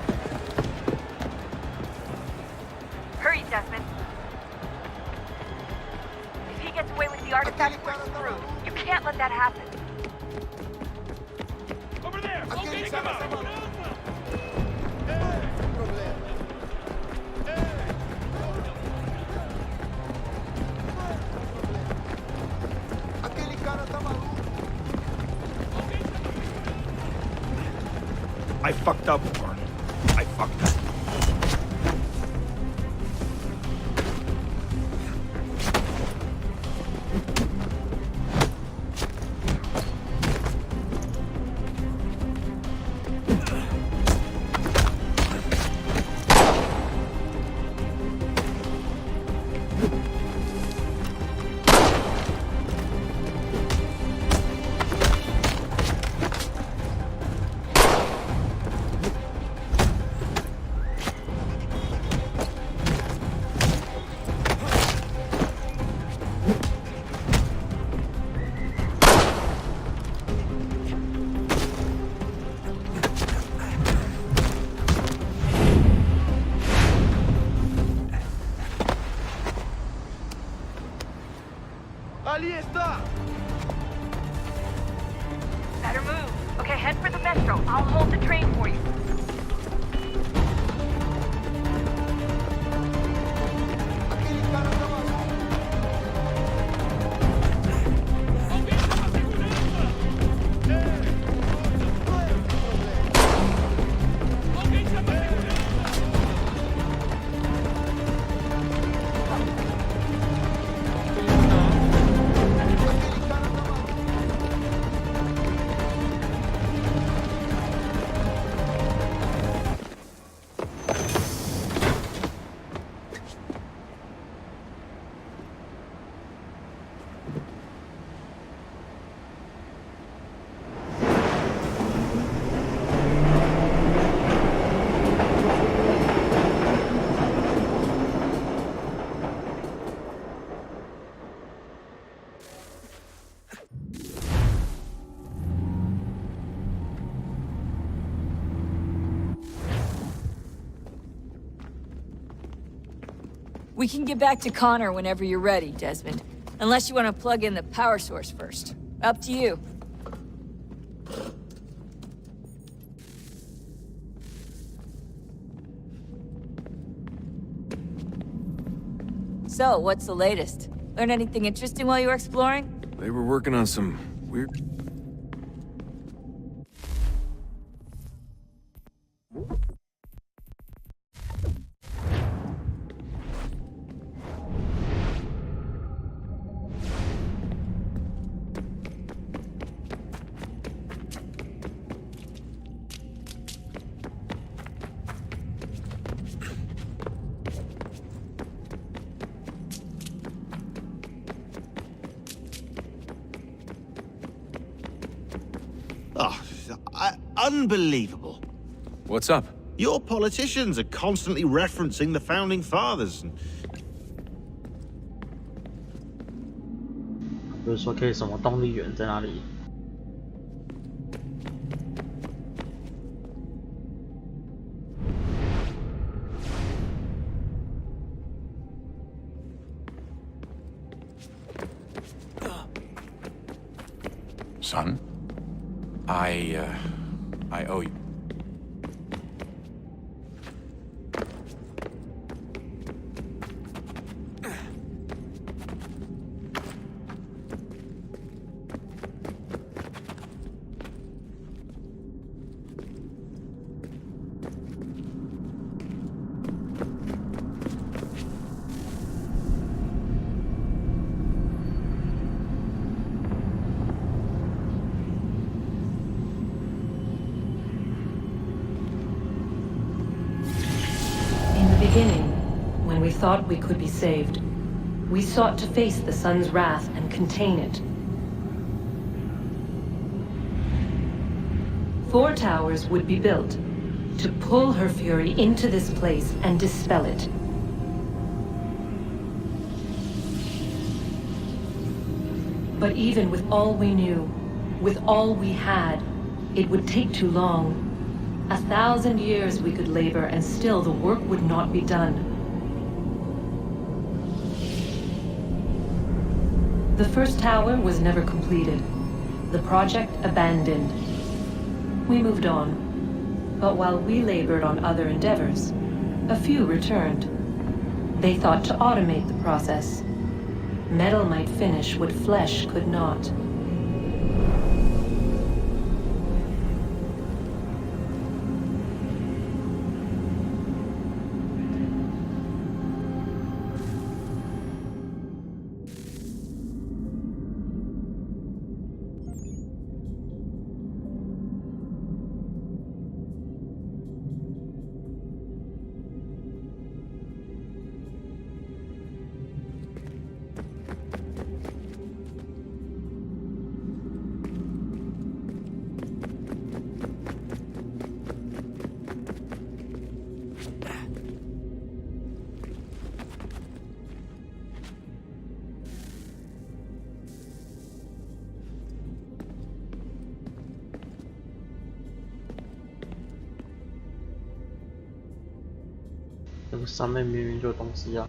Hurry, Desmond. If he gets away with the artifact, we're screwed. You can't let that happen. Over there! Alguém chama a segurança! Aquele cara tá maluco. I fucked up, Warren. I fucked up. Ali está! Better move. Okay, head for the metro. I'll hold the train for you. Aquele cara tá maluco. Alguém chama a segurança! Alguém chama a segurança! We can get back to Connor whenever you're ready, Desmond. Unless you want to plug in the power source first. Up to you. So, what's the latest? Learn anything interesting while you were exploring? They were working on some weird... Unbelievable. What's up? Your politicians are constantly referencing the Founding Fathers. 比如说可以什么动力源在哪里？ son. I owe you. When we thought we could be saved, we sought to face the sun's wrath and contain it. 4 towers would be built to pull her fury into this place and dispel it. But even with all we knew, with all we had, it would take too long. 1,000 years we could labor and still the work would not be done. The first tower was never completed. The project abandoned. We moved on. But while we labored on other endeavors, a few returned. They thought to automate the process. Metal might finish what flesh could not.那个上面明明就有东西啊。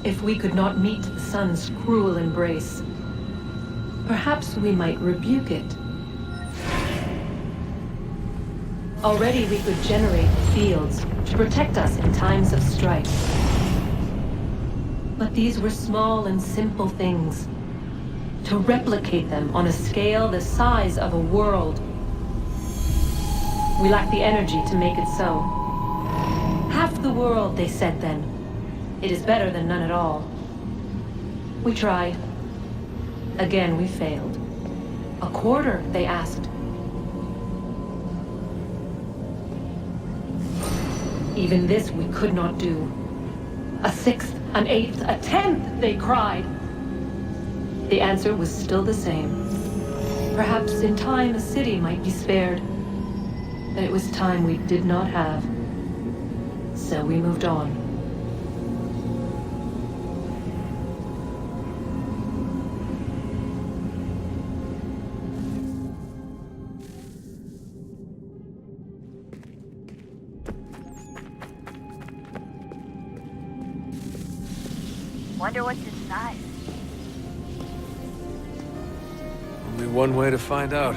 If we could not meet the sun's cruel embrace, perhaps we might rebuke it. Already we could generate fields to protect us in times of strife. But these were small and simple things. To replicate them on a scale the size of a world We lack the energy to make it so. Half the world, they said then. It is better than none at all. We tried. Again, we failed. A quarter, they asked. Even this we could not do. A sixth, an eighth, a tenth, they cried. The answer was still the same. Perhaps in time a city might be spared. But it was time we did not have. So we moved on. Wonder what's inside. Only one way to find out.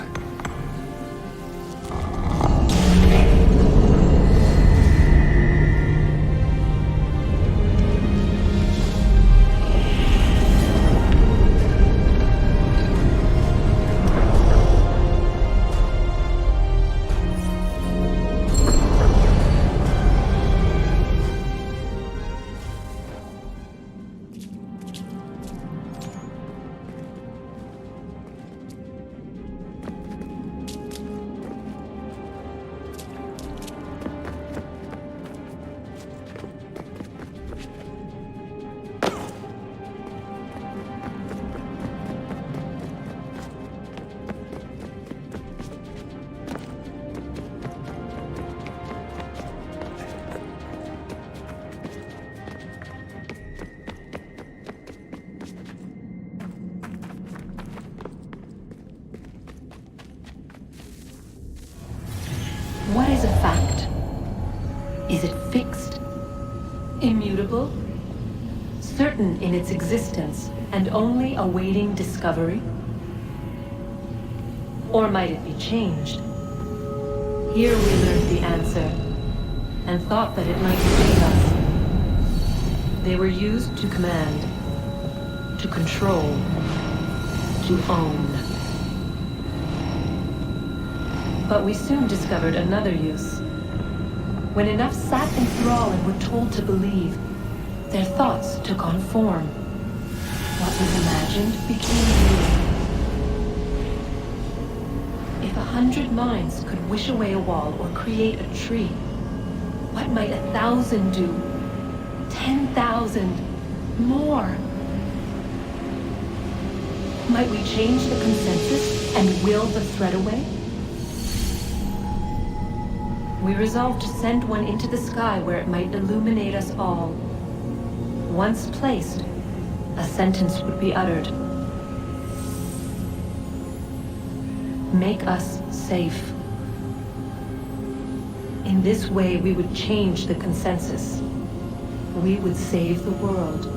What is a fact? Is it fixed? Immutable? Certain in its existence and only awaiting discovery? Or might it be changed? Here we learned the answer and thought that it might save us. They were used to command, to control, to own. But we soon discovered another use. When enough sat in thrall and were told to believe, their thoughts took on form. What was imagined became real. If 100 minds could wish away a wall or create a tree, what might 1,000 do? 10,000? More? Might we change the consensus and will the threat away? We resolved to send one into the sky where it might illuminate us all. Once placed, a sentence would be uttered. Make us safe. In this way, we would change the consensus. We would save the world.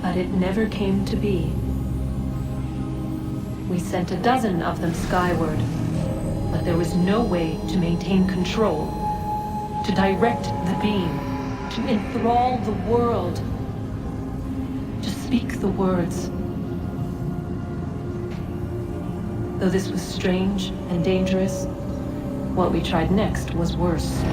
But it never came to be. We sent a dozen of them skyward, but there was no way to maintain control, to direct the beam, to enthrall the world, to speak the words. Though this was strange and dangerous, what we tried next was worse.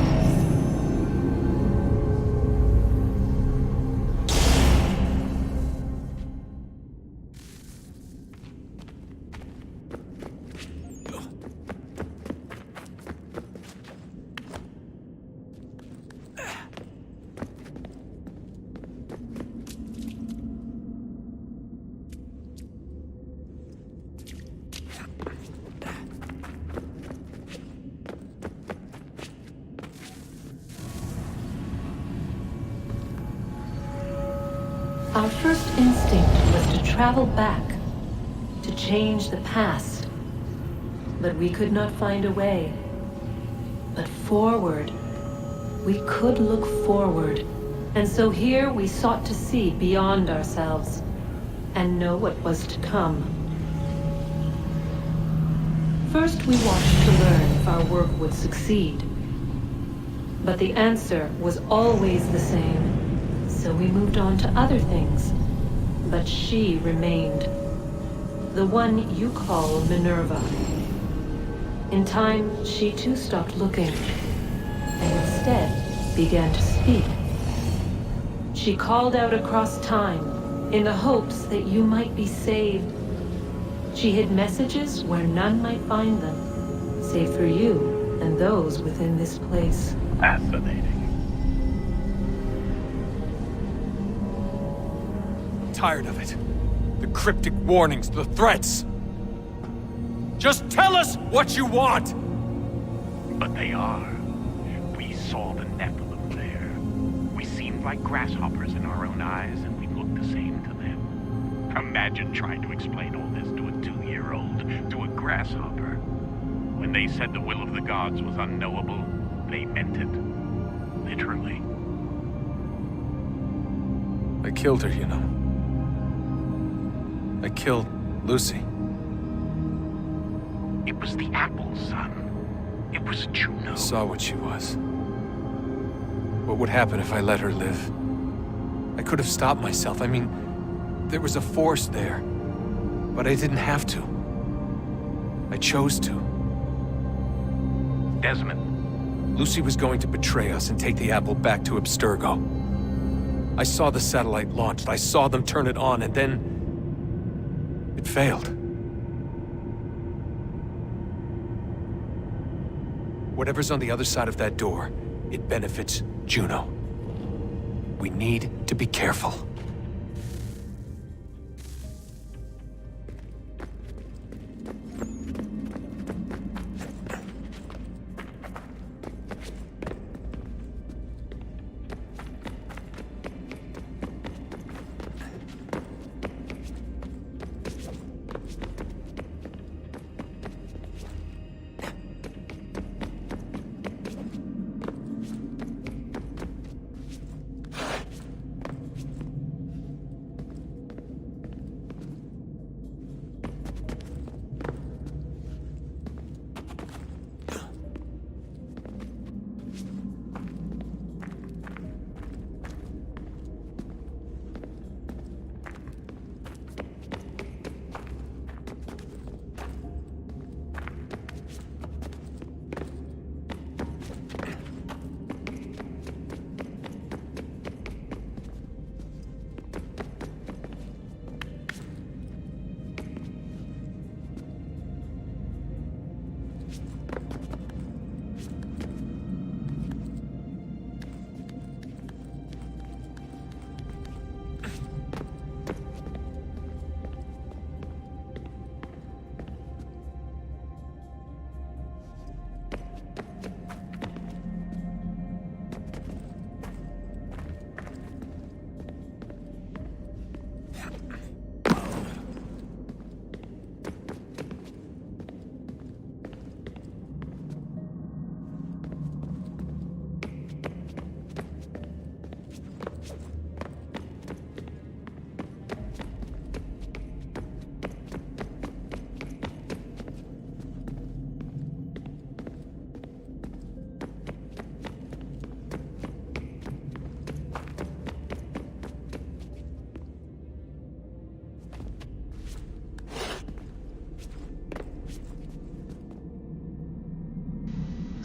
Our first instinct was to travel back, to change the past. But we could not find a way. But forward, we could look forward. And so here we sought to see beyond ourselves and know what was to come. First we watched to learn if our work would succeed. But the answer was always the same. So we moved on to other things, but she remained. The one you call Minerva. In time, she too stopped looking, and instead began to speak. She called out across time, in the hopes that you might be saved. She hid messages where none might find them, save for you and those within this place. Fascinating. Tired of it. The cryptic warnings, the threats. Just tell us what you want! But they are. We saw the Nephilim there. We seemed like grasshoppers in our own eyes, and we looked the same to them. Imagine trying to explain all this to a 2-year-old, to a grasshopper. When they said the will of the gods was unknowable, they meant it. Literally. I killed her, you know. I killed Lucy. It was the apple, son. It was Juno. I saw what she was. What would happen if I let her live? I could have stopped myself. I mean, there was a force there. But I didn't have to. I chose to. Desmond. Lucy was going to betray us and take the apple back to Abstergo. I saw the satellite launched. I saw them turn it on, and then... it failed. Whatever's on the other side of that door, it benefits Juno. We need to be careful.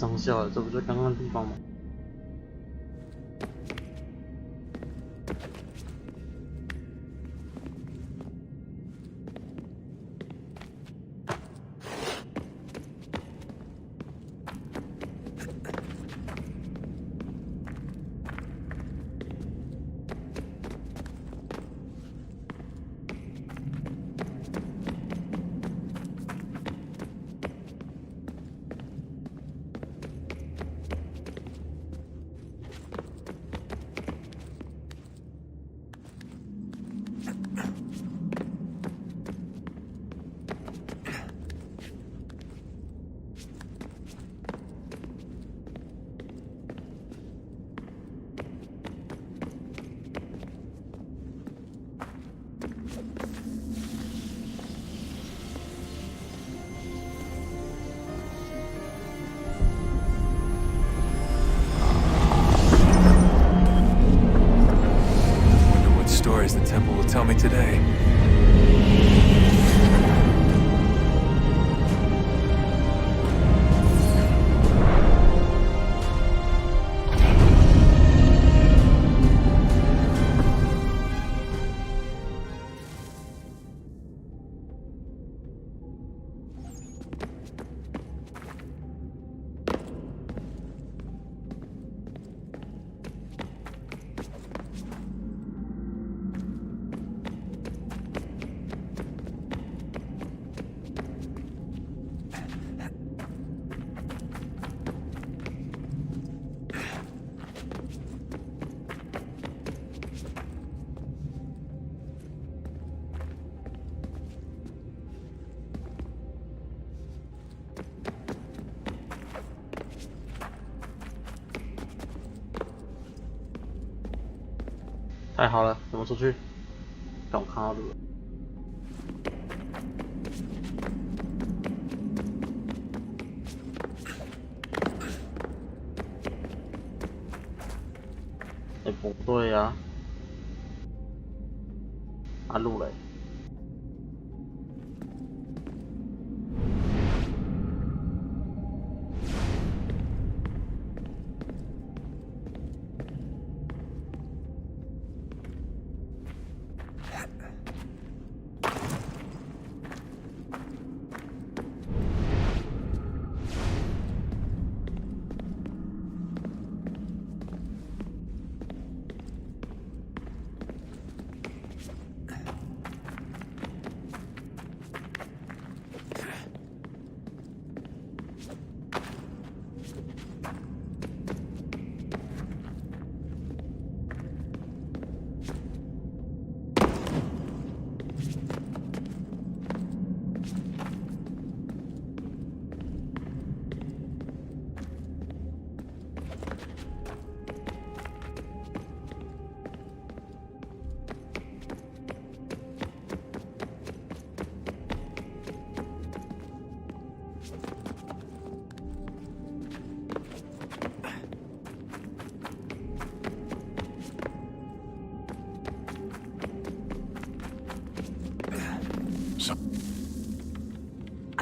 长笑了，这不就刚刚的地方吗？太好了，怎么出去？让我看到路了。哎，不对呀、啊，路嘞。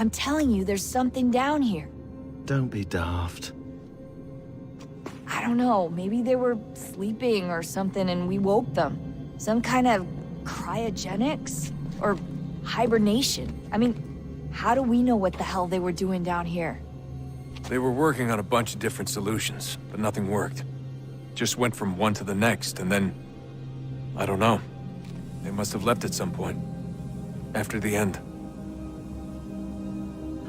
I'm telling you, there's something down here. Don't be daft. I don't know, maybe they were sleeping or something and we woke them. Some kind of cryogenics? Or hibernation. I mean, how do we know what the hell they were doing down here? They were working on a bunch of different solutions, but nothing worked. Just went from one to the next, and then... I don't know. They must have left at some point. After the end.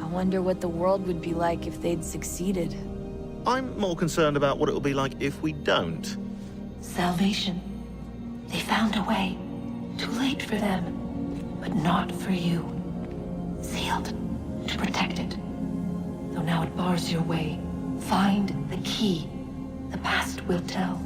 I wonder what the world would be like if they'd succeeded. I'm more concerned about what it'll be like if we don't. Salvation. They found a way. Too late for them, but not for you. Sealed to protect it. Though now it bars your way. Find the key. The past will tell.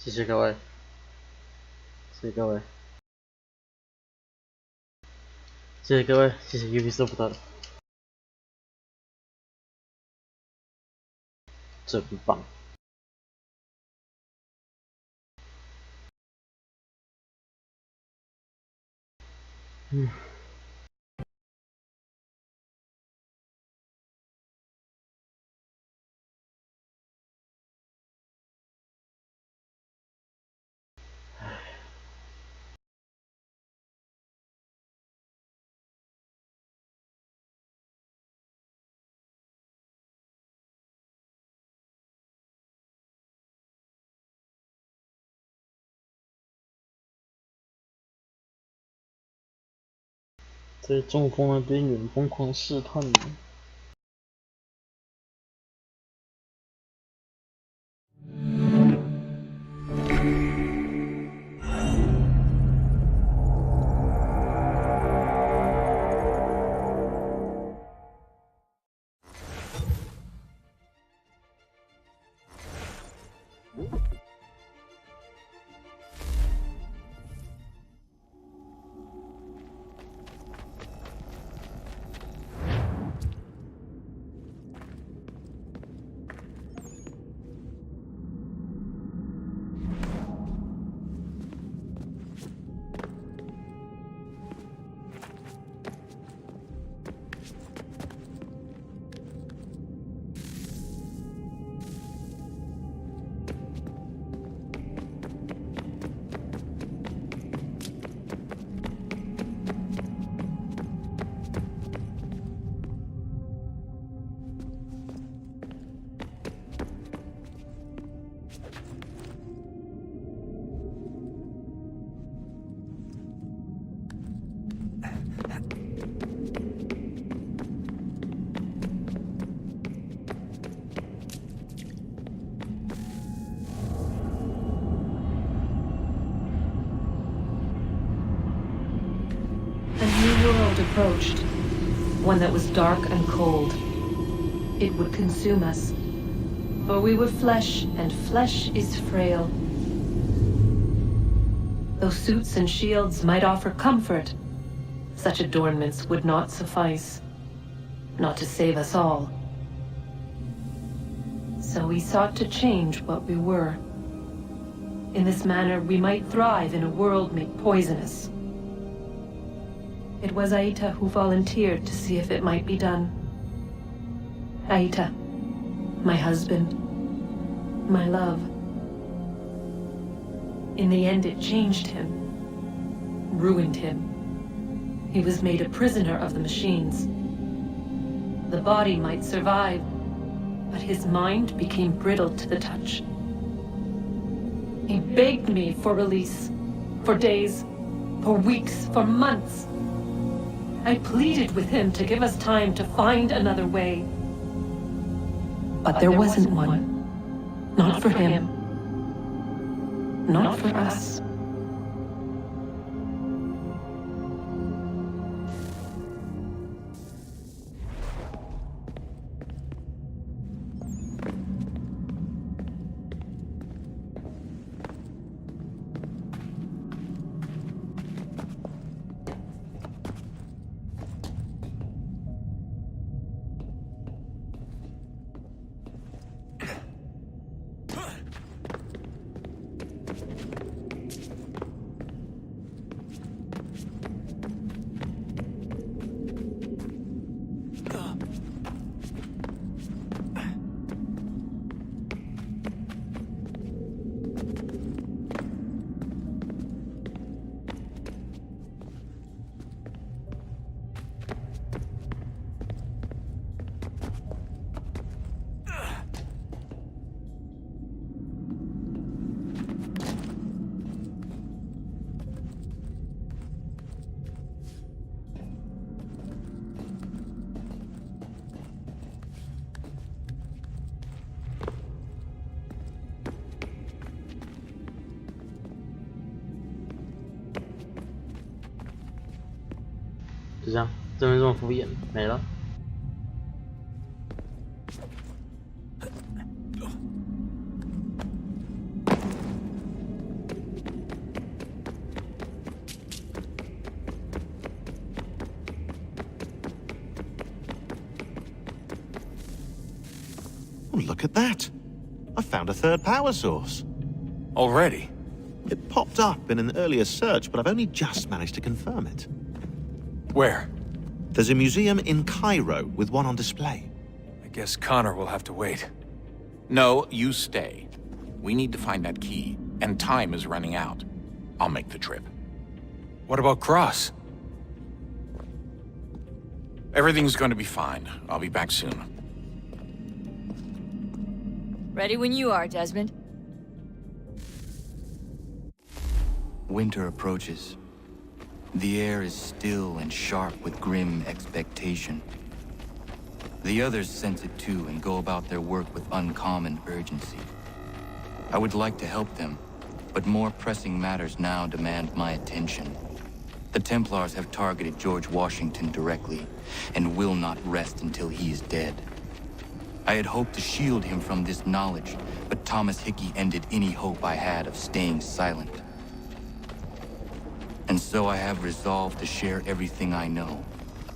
谢谢各位，谢谢各位，谢谢各位，谢谢 Ubisoft 的，真棒。在中风的边缘疯狂试探。moment approached, one that was dark and cold. It would consume us, for we were flesh, and flesh is frail. Though suits and shields might offer comfort, such adornments would not suffice, not to save us all. So we sought to change what we were. In this manner, we might thrive in a world made poisonous. It was Aita who volunteered to see if it might be done. Aita, my husband, my love. In the end, it changed him, ruined him. He was made a prisoner of the machines. The body might survive, but his mind became brittle to the touch. He begged me for release, for days, for weeks, for months. I pleaded with him to give us time to find another way. But there wasn't one. Not for him. Not for us.就这样，这边这么敷衍，没了。Oh, look at that. I found a third power source. Already? It popped up in an earlier search, but I've only just managed to confirm it. Where? There's a museum in Cairo with one on display. I guess Connor will have to wait. No, you stay. We need to find that key, and time is running out. I'll make the trip. What about Cross? Everything's going to be fine. I'll be back soon. Ready when you are, Desmond. Winter approaches. The air is still and sharp with grim expectation. The others sense it too and go about their work with uncommon urgency. I would like to help them, but more pressing matters now demand my attention. The Templars have targeted George Washington directly, and will not rest until he is dead. I had hoped to shield him from this knowledge, but Thomas Hickey ended any hope I had of staying silent. And so I have resolved to share everything I know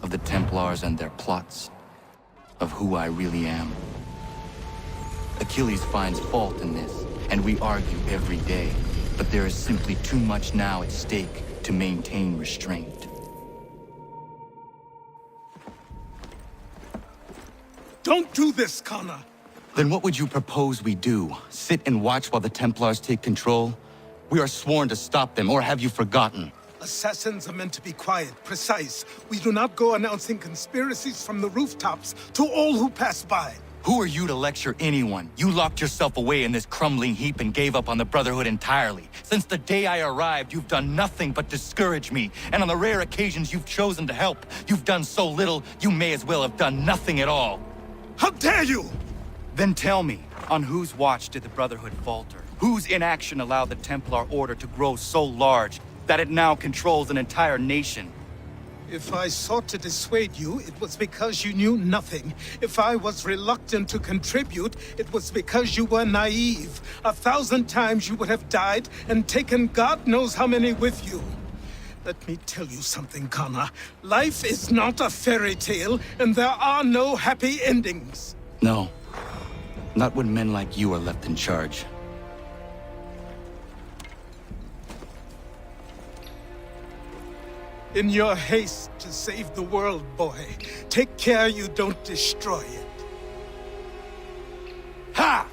of the Templars and their plots, of who I really am. Achilles finds fault in this, and we argue every day, but there is simply too much now at stake to maintain restraint. Don't do this, Connor! Then what would you propose we do? Sit and watch while the Templars take control? We are sworn to stop them, or have you forgotten? Assassins are meant to be quiet, precise. We do not go announcing conspiracies from the rooftops to all who pass by. Who are you to lecture anyone? You locked yourself away in this crumbling heap and gave up on the Brotherhood entirely. Since the day I arrived, you've done nothing but discourage me. And on the rare occasions you've chosen to help, you've done so little, you may as well have done nothing at all. How dare you! Then tell me, on whose watch did the Brotherhood falter? Whose inaction allowed the Templar Order to grow so large that it now controls an entire nation? If I sought to dissuade you, it was because you knew nothing. If I was reluctant to contribute, it was because you were naive. 1,000 times you would have died and taken God knows how many with you. Let me tell you something, Connor. Life is not a fairy tale, and there are no happy endings. No. Not when men like you are left in charge. In your haste to save the world, boy, take care you don't destroy it. Ha!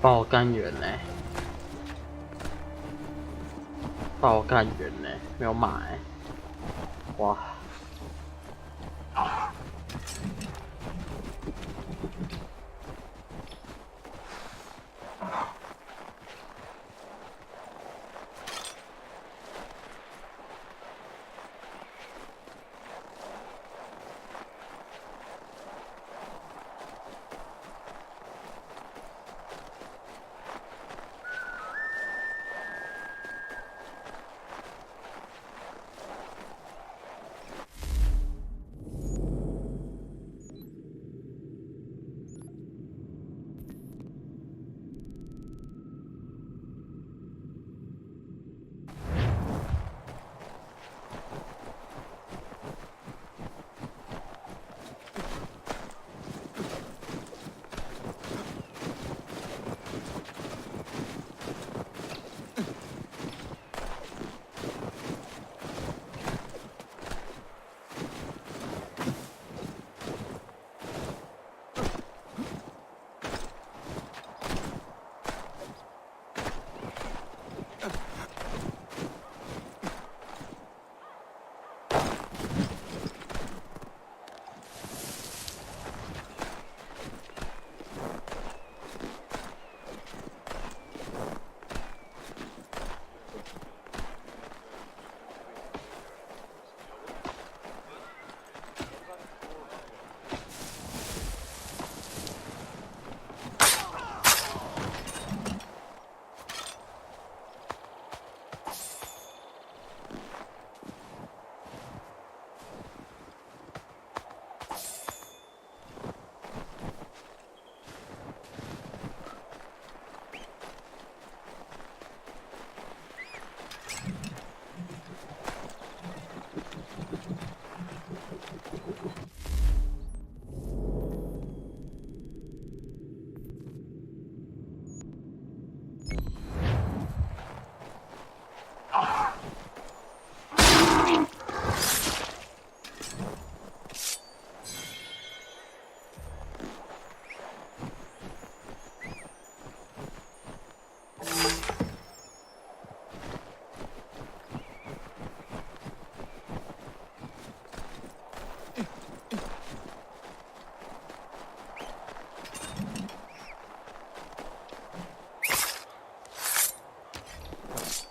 爆肝源呢？爆肝源呢？没有买。哇！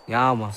要吗？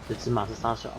这只马是啥小？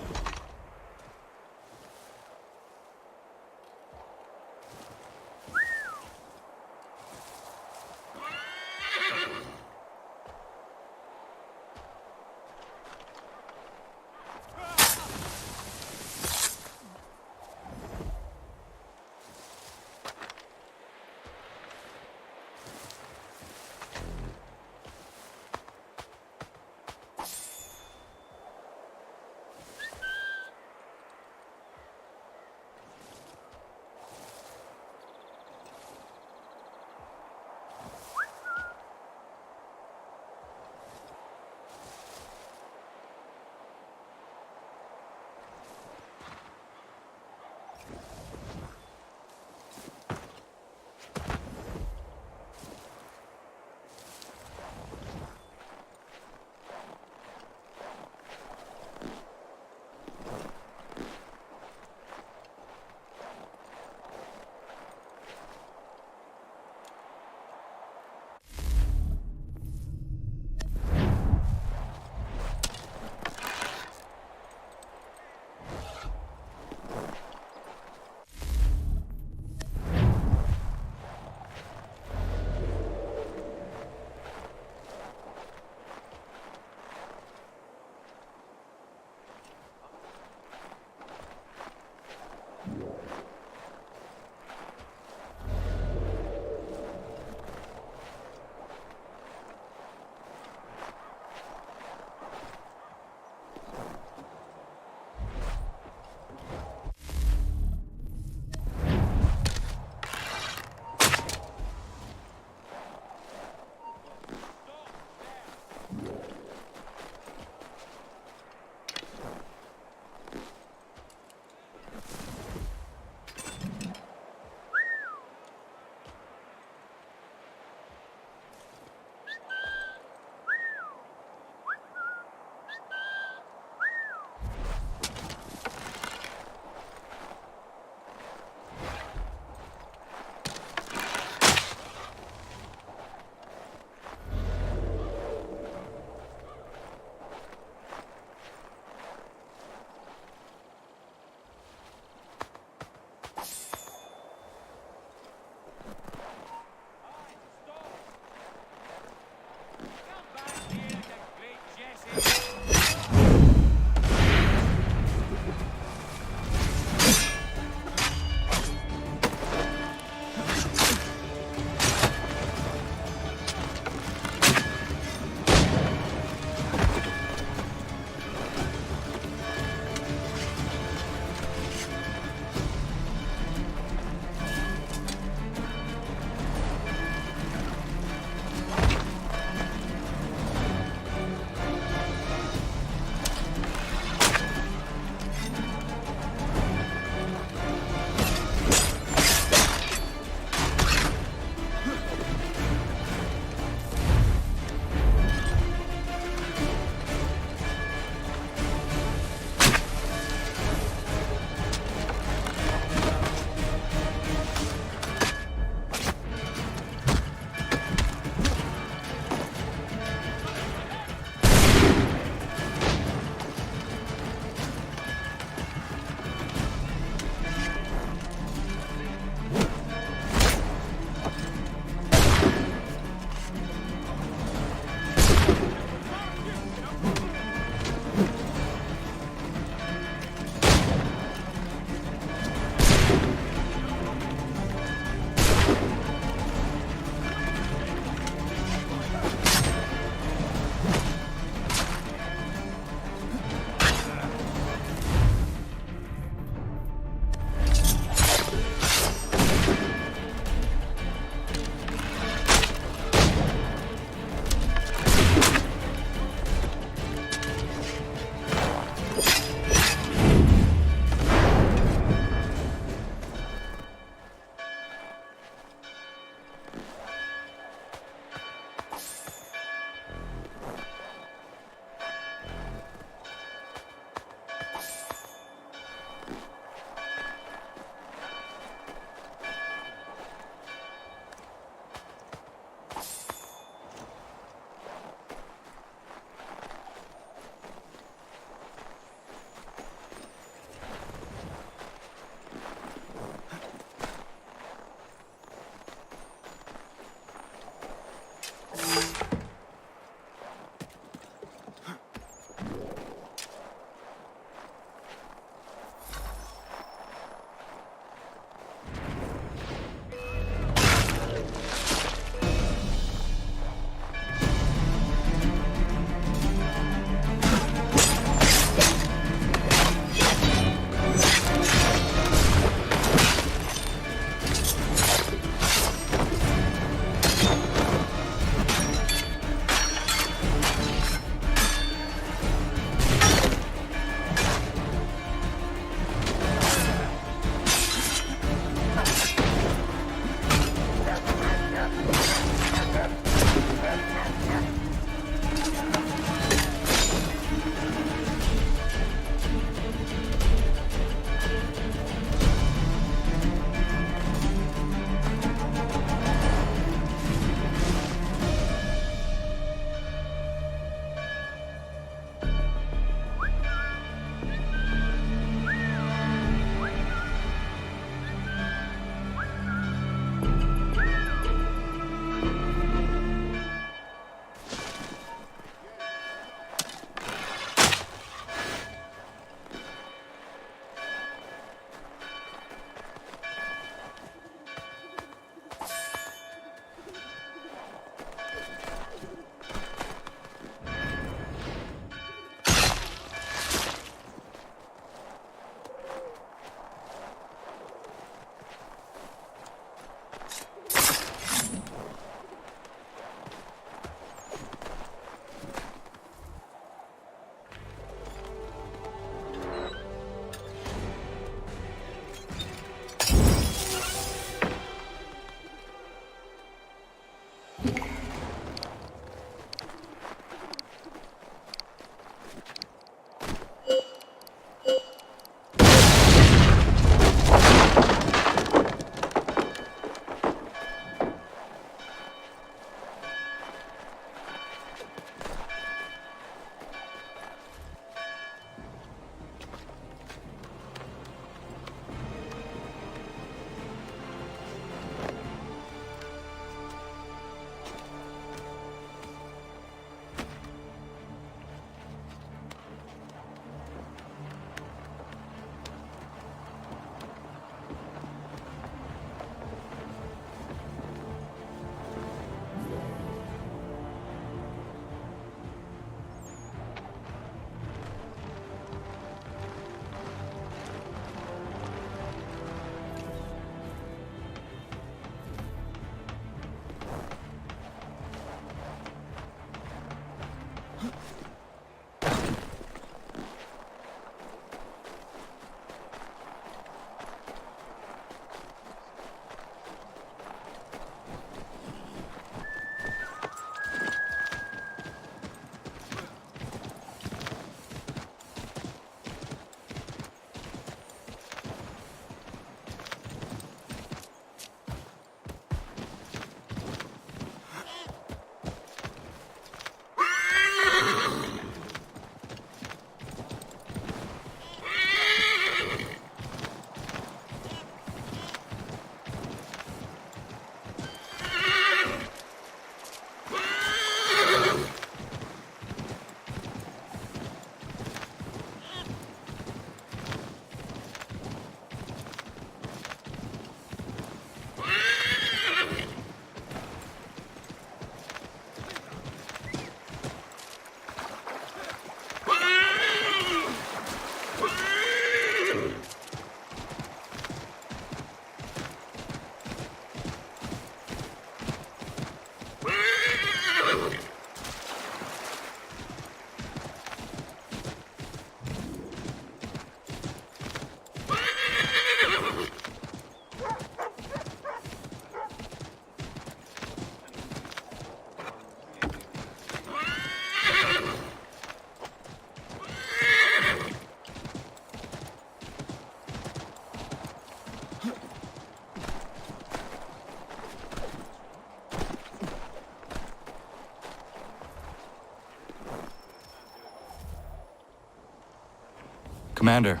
Commander.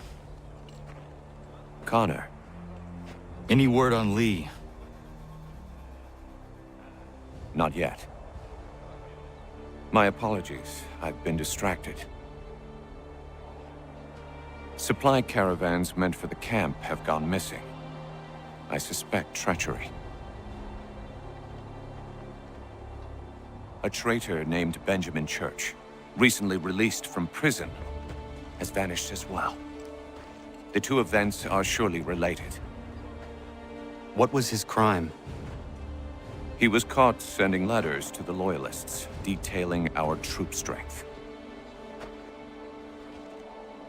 Connor. Any word on Lee? Not yet. My apologies. I've been distracted. Supply caravans meant for the camp have gone missing. I suspect treachery. A traitor named Benjamin Church, recently released from prison, has vanished as well. The two events are surely related. What was his crime? He was caught sending letters to the Loyalists, detailing our troop strength.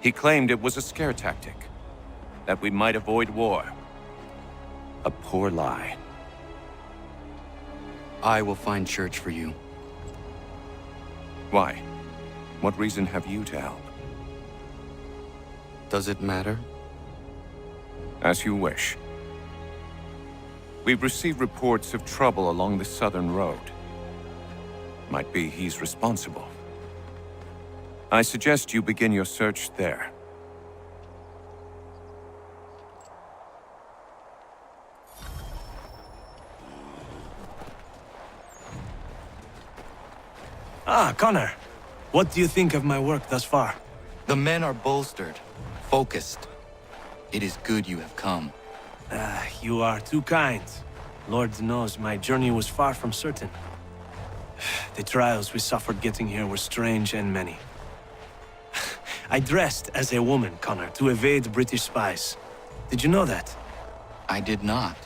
He claimed it was a scare tactic, that we might avoid war. A poor lie. I will find Church for you. Why? What reason have you to help? Does it matter? As you wish. We've received reports of trouble along the southern road. Might be he's responsible. I suggest you begin your search there. Ah, Connor. What do you think of my work thus far? The men are bolstered, focused. It is good you have come. You are too kind. Lord knows my journey was far from certain. The trials we suffered getting here were strange and many. I dressed as a woman, Connor, to evade British spies. Did you know that? I did not.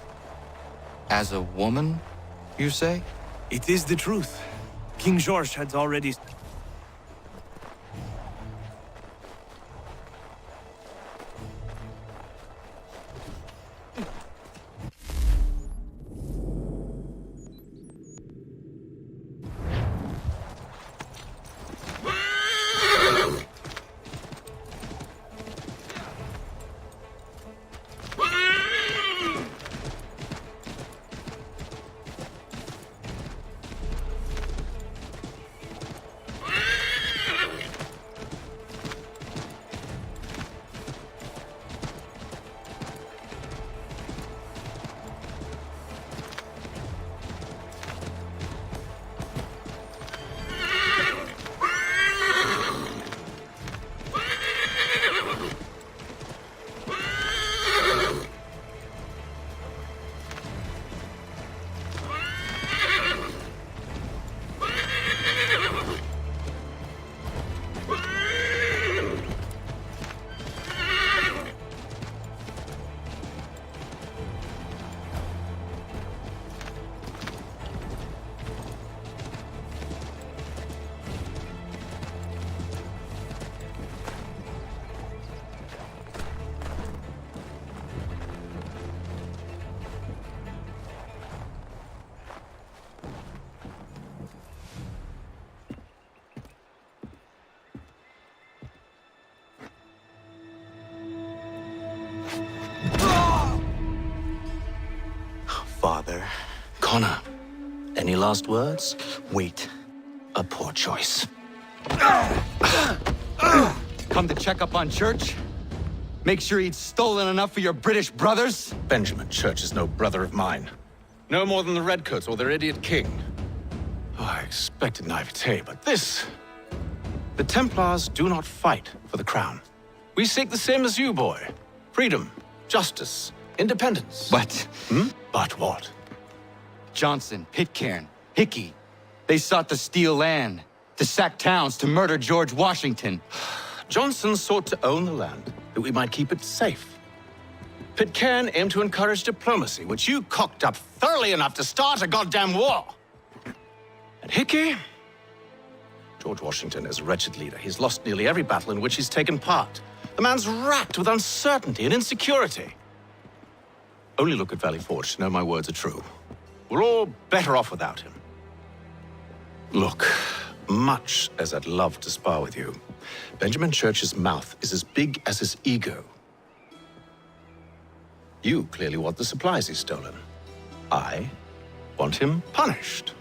As a woman, you say? It is the truth. King George had already... Father. Connor, any last words? Wait. A poor choice. Come to check up on Church? Make sure he'd stolen enough for your British brothers? Benjamin Church is no brother of mine. No more than the Redcoats or their idiot king. Oh, I expected naivete, but this... The Templars do not fight for the crown. We seek the same as you, boy. Freedom, justice, independence. But... But what? Johnson, Pitcairn, Hickey. They sought to steal land, to sack towns, to murder George Washington. Johnson sought to own the land, that we might keep it safe. Pitcairn aimed to encourage diplomacy, which you cocked up thoroughly enough to start a goddamn war. And Hickey? George Washington is a wretched leader. He's lost nearly every battle in which he's taken part. The man's racked with uncertainty and insecurity. Only look at Valley Forge to know my words are true. We're all better off without him. Look, much as I'd love to spar with you, Benjamin Church's mouth is as big as his ego. You clearly want the supplies he's stolen. I want him punished.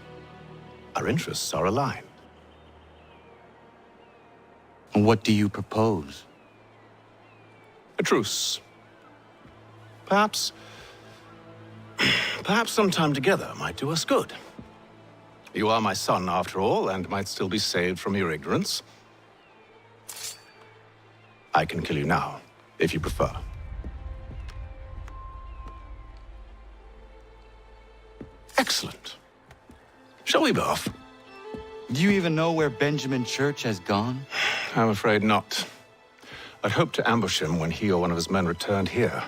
Our interests are aligned. What do you propose? A truce. Perhaps some time together might do us good. You are my son, after all, and might still be saved from your ignorance. I can kill you now, if you prefer. Excellent. Shall we be off? Do you even know where Benjamin Church has gone? I'm afraid not. I'd hoped to ambush him when he or one of his men returned here.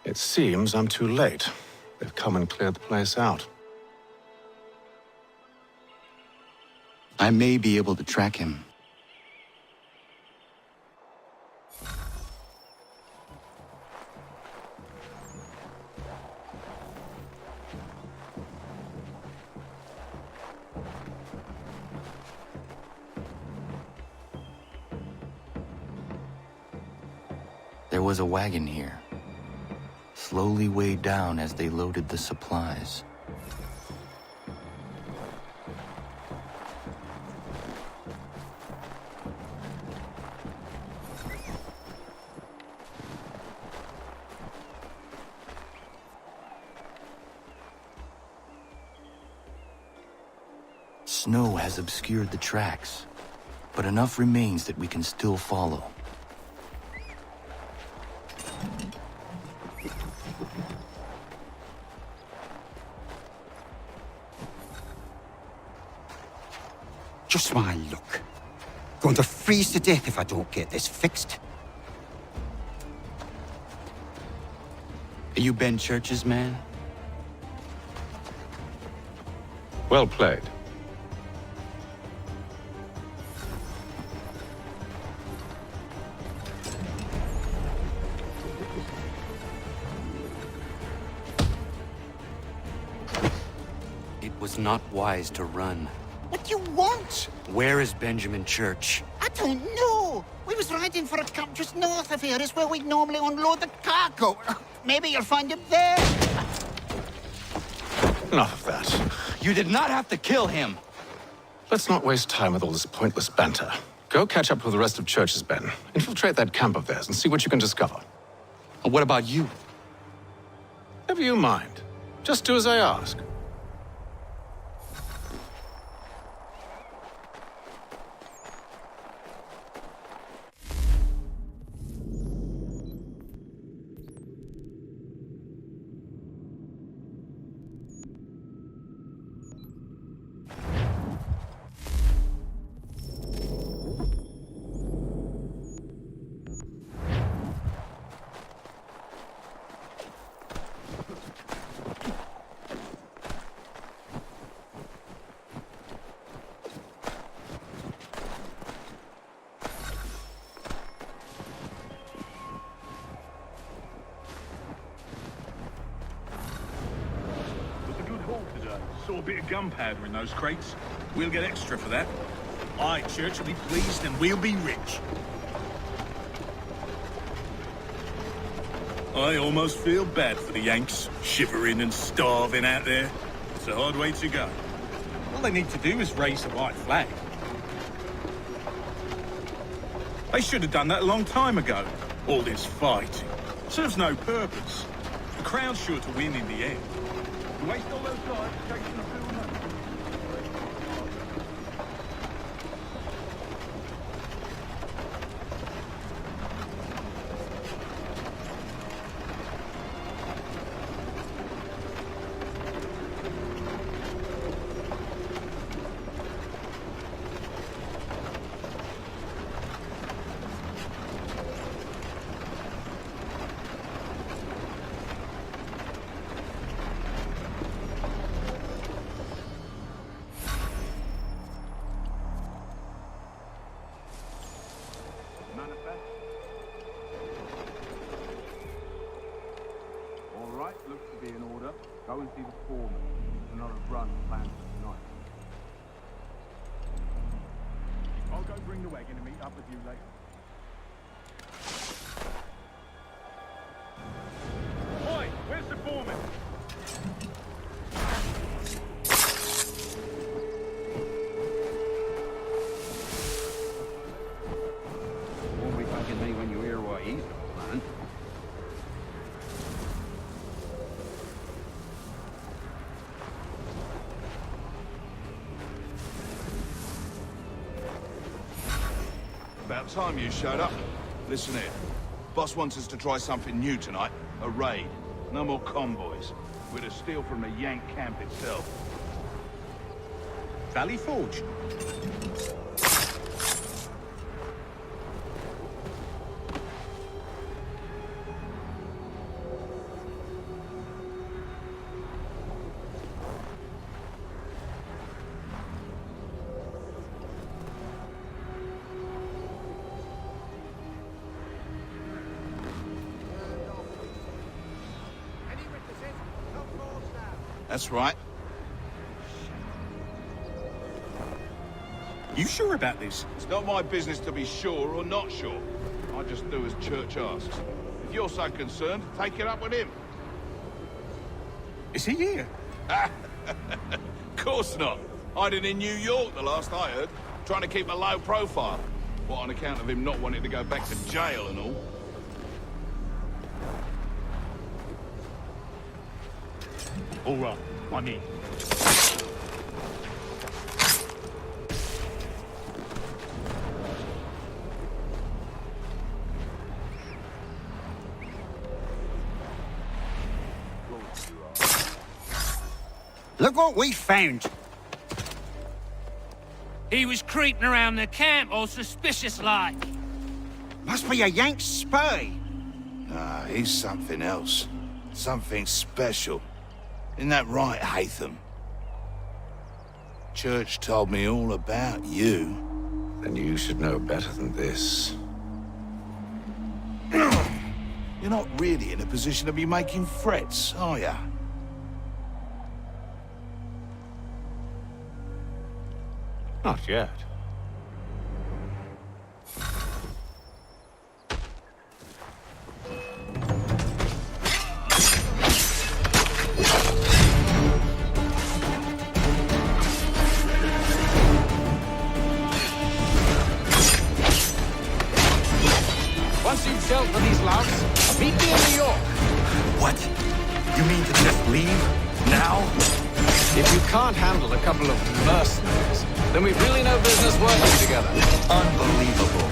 It seems I'm too late. They've come and cleared the place out. I may be able to track him. There was a wagon here, slowly weighed down as they loaded the supplies. Snow has obscured the tracks, but enough remains that we can still follow. Just my luck. Going to freeze to death if I don't get this fixed. Are you Ben Church's man? Well played. It was not wise to run. What do you want? Where is Benjamin Church? I don't know. We was riding for a camp just north of here. It's where we normally unload the cargo. Maybe you'll find him there. Enough of that. You did not have to kill him. Let's not waste time with all this pointless banter. Go catch up with the rest of Church's men. Infiltrate that camp of theirs and see what you can discover. And what about you? Never you mind. Just do as I ask. Saw a bit of gunpowder in those crates. We'll get extra for that. Aye, Church will be pleased and we'll be rich. I almost feel bad for the Yanks, shivering and starving out there. It's a hard way to go. All they need to do is raise the white flag. They should have done that a long time ago. All this fighting serves no purpose. The Crown's sure to win in the end. You waste all those lives chasing a fool money. Looks to be in order. Go and see the foreman. There's another run planned for tonight. I'll go bring the wagon and meet up with you later. Oi, where's the foreman? Won't be thanking me when you hear what he's got planned. About time you showed up. Listen here. Boss wants us to try something new tonight. A raid. No more convoys. We're to steal from the Yank camp itself. Valley Forge. That's right. You sure about this? It's not my business to be sure or not sure. I just do as Church asks. If you're so concerned, take it up with him. Is he here? Course not. Hiding in New York, the last I heard. Trying to keep a low profile. What, on account of him not wanting to go back to jail and all? All right, I'm in. Look what we found. He was creeping around the camp all suspicious-like. Must be a Yank spy. Ah, he's something else. Something special. Isn't that right, Hatham? Church told me all about you. Then you should know better than this. You're not really in a position to be making threats, are you? Not yet. Once you've dealt with these louts, meet me in New York. What? You mean to just leave? Now? If you can't handle a couple of mercenaries, then we've really no business working together. Unbelievable.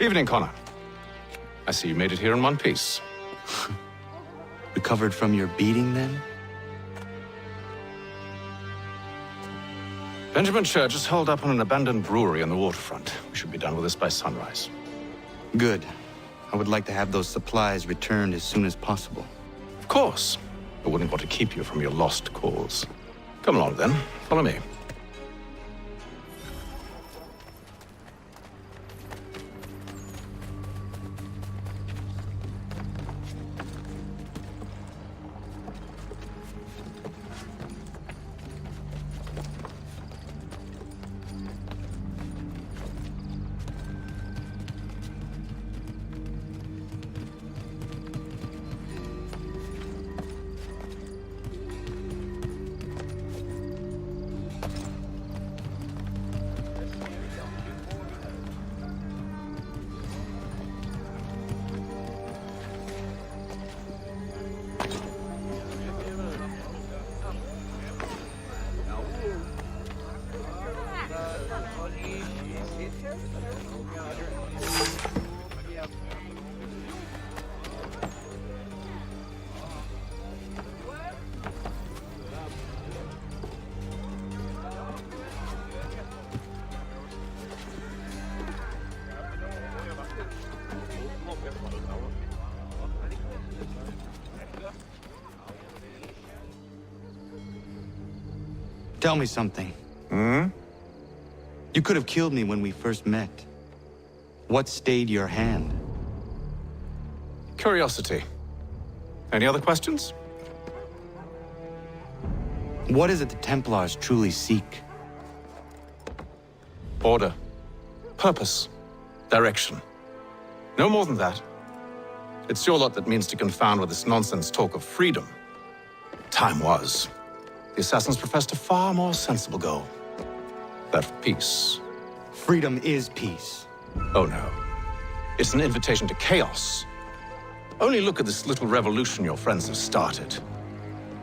Evening, Connor. I see you made it here in one piece. Recovered from your beating, then? Benjamin Church is holed up on an abandoned brewery on the waterfront. We should be done with this by sunrise. Good. I would like to have those supplies returned as soon as possible. Of course. I wouldn't want to keep you from your lost cause. Come along, then. Follow me. Tell me something. Hmm? You could have killed me when we first met. What stayed your hand? Curiosity. Any other questions? What is it the Templars truly seek? Order. Purpose. Direction. No more than that. It's your lot that means to confound with this nonsense talk of freedom. Time was. The assassins professed a far more sensible goal. That of peace. Freedom is peace. Oh no. It's an invitation to chaos. Only look at this little revolution your friends have started.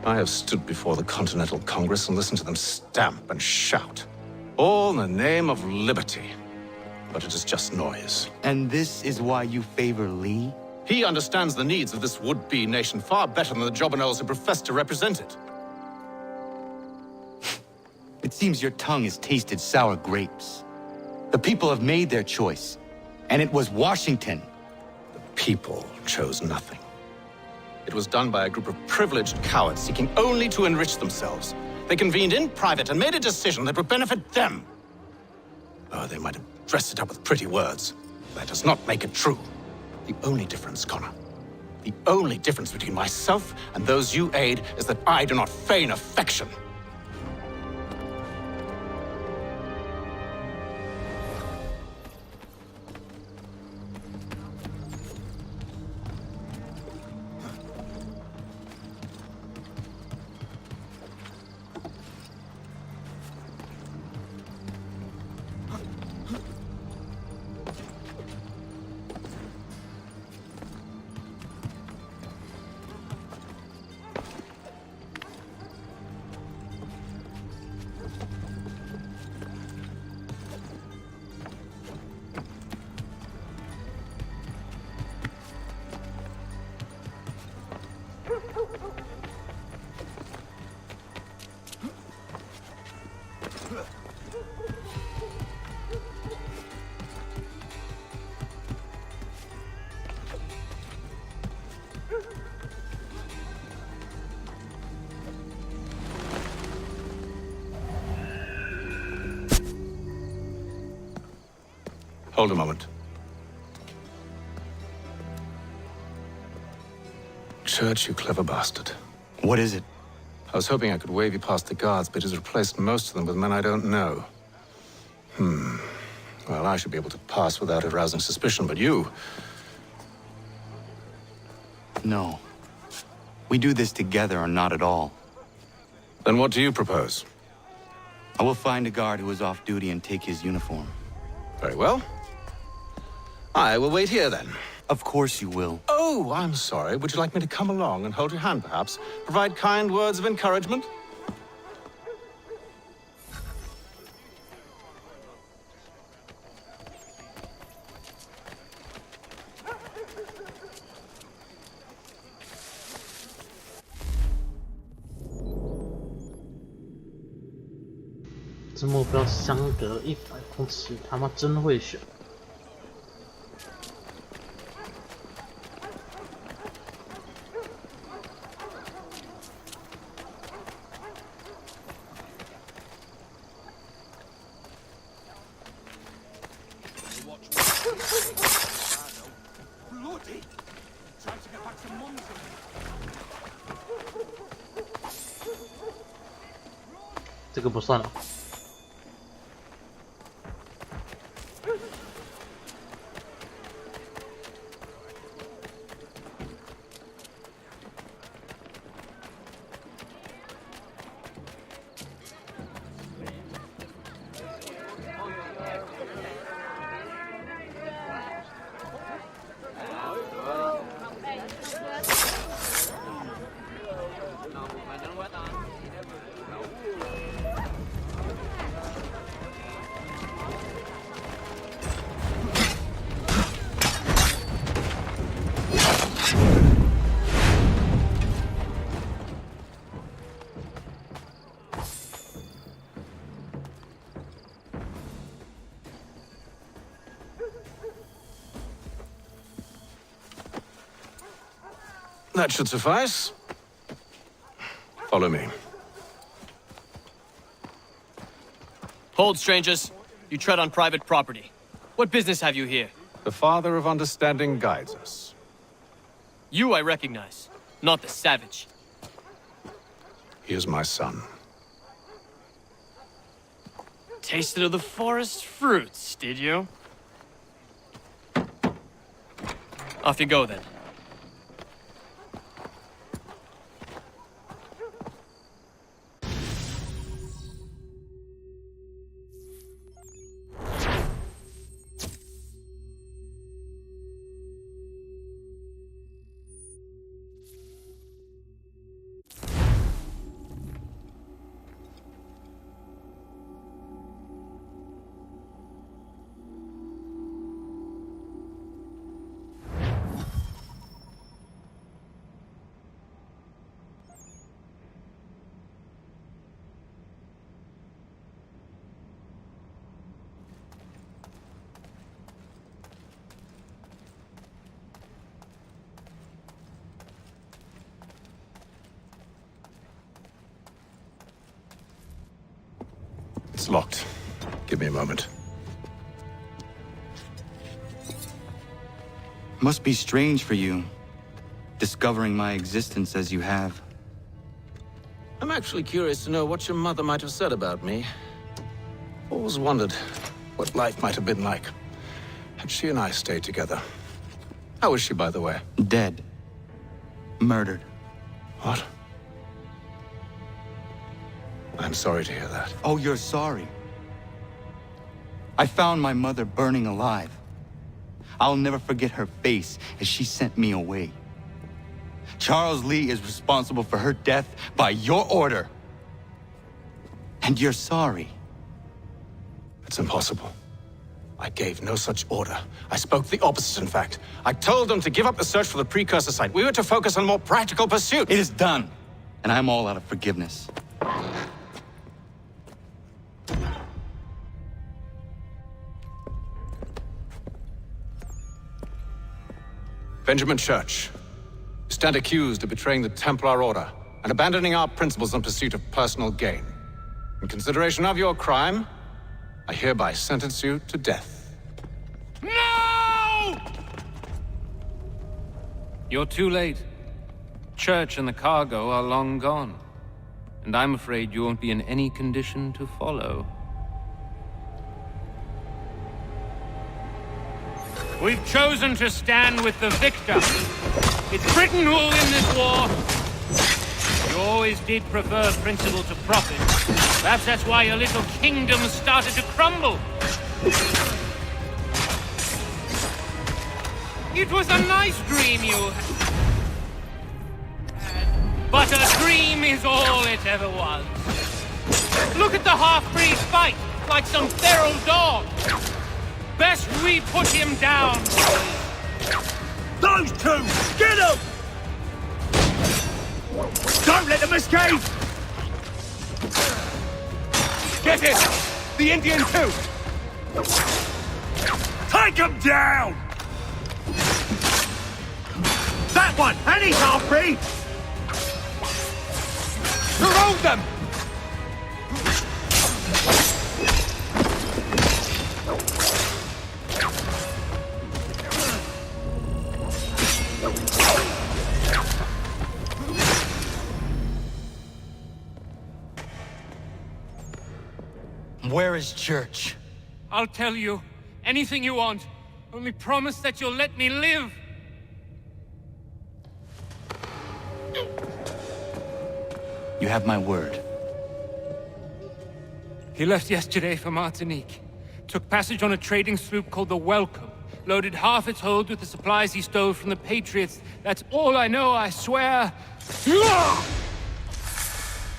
I have stood before the Continental Congress and listened to them stamp and shout. All in the name of liberty. But it is just noise. And this is why you favor Lee? He understands the needs of this would-be nation far better than the jobberknolls who profess to represent it. It seems your tongue has tasted sour grapes. The people have made their choice, and it was Washington. The people chose nothing. It was done by a group of privileged cowards seeking only to enrich themselves. They convened in private and made a decision that would benefit them. Oh, they might have dressed it up with pretty words. That does not make it true. The only difference, Connor, the only difference between myself and those you aid is that I do not feign affection. Hold a moment. Church, you clever bastard. What is it? I was hoping I could wave you past the guards, but he's replaced most of them with men I don't know. Well, I should be able to pass without arousing suspicion, but you... No. We do this together or not at all. Then what do you propose? I will find a guard who is off duty and take his uniform. Very well. I will wait here, then. Of course you will. Oh, I'm sorry. Would you like me to come along and hold your hand, perhaps? Provide kind words of encouragement? 这目标相隔100公尺，他妈真会选。这个不算了。That should suffice. Follow me. Hold, strangers. You tread on private property. What business have you here? The Father of Understanding guides us. You I recognize, not the savage. He is my son. Tasted of the forest fruits, did you? Off you go, then. It's locked. Give me a moment. Must be strange for you, discovering my existence as you have. I'm actually curious to know what your mother might have said about me. Always wondered what life might have been like had she and I stayed together. How is she, by the way? Dead. Murdered. What? I'm sorry to hear that. Oh, you're sorry. I found my mother burning alive. I'll never forget her face as she sent me away. Charles Lee is responsible for her death by your order. And you're sorry. It's impossible. I gave no such order. I spoke the opposite, in fact. I told them to give up the search for the precursor site. We were to focus on more practical pursuits. It is done, and I'm all out of forgiveness. Benjamin Church, you stand accused of betraying the Templar Order and abandoning our principles in pursuit of personal gain. In consideration of your crime, I hereby sentence you to death. No! You're too late. Church and the cargo are long gone. And I'm afraid you won't be in any condition to follow. We've chosen to stand with the victor. It's Britain who will win this war. You always did prefer principle to profit. Perhaps that's why your little kingdom started to crumble. It was a nice dream you had. But a dream is all it ever was. Look at the half-breed fight, like some feral dog. Best we put him down, boys. Those two! Get them! Don't let them escape! Get it! The Indian too! Take him down! That one! And he's half-free! Surround them! Where is Church? I'll tell you. Anything you want. Only promise that you'll let me live. You have my word. He left yesterday for Martinique. Took passage on a trading sloop called the Welcome. Loaded half its hold with the supplies he stole from the Patriots. That's all I know, I swear.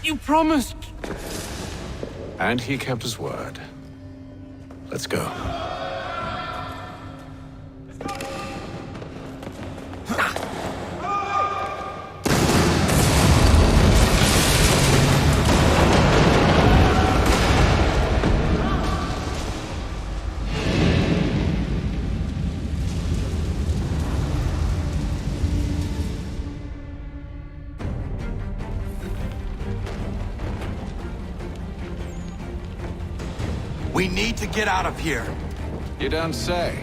You promised. And he kept his word. Let's go. We need to get out of here. You don't say.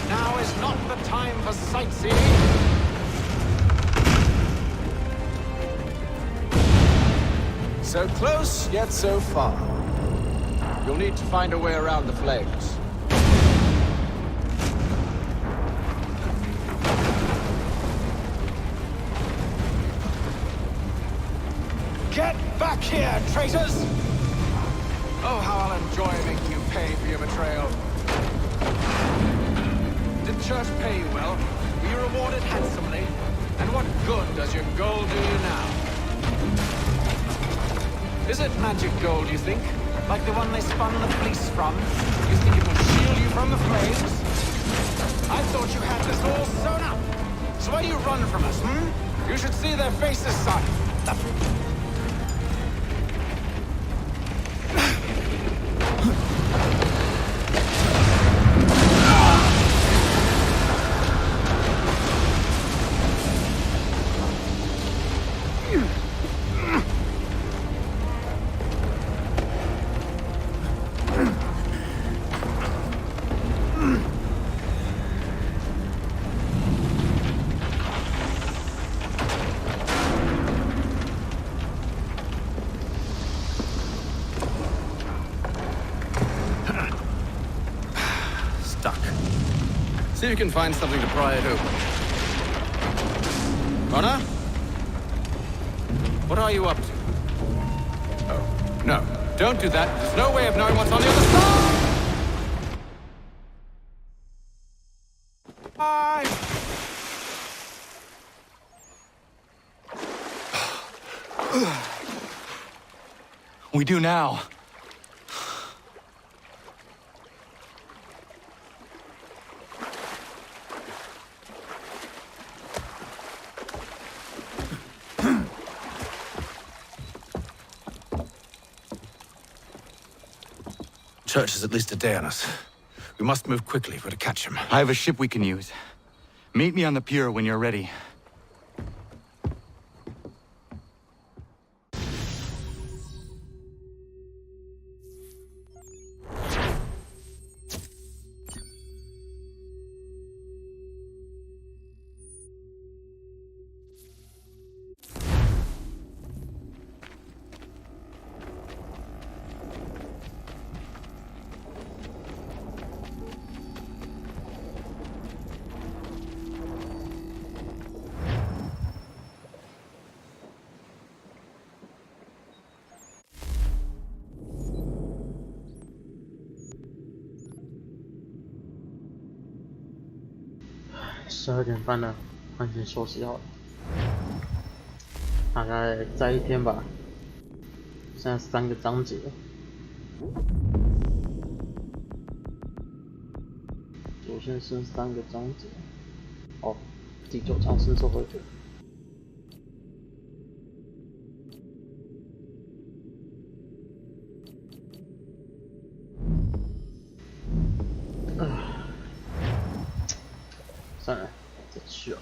Now is not the time for sightseeing. So close, yet so far. You'll need to find a way around the flames. Get back here, traitors! Oh, how I'll enjoy making you pay for your betrayal. Did Church pay you well? Were you rewarded handsomely? And what good does your gold do you now? Is it magic gold, you think? Like the one they spun the fleece from? You think it will shield you from the flames? I thought you had this all sewn up. So why do you run from us, You should see their faces, son. See if you can find something to pry it open. Connor? What are you up to? Oh, no. Don't do that. There's no way of knowing what's on the other side! Bye! We do now. Church is at least a day on us. We must move quickly if we're to catch him. I have a ship we can use. Meet me on the pier when you're ready.12点半了，赶紧休息好了。大概再一天吧。现在3个章节。主线剩3个章节。哦，第9章是最后一个。算了，再去了。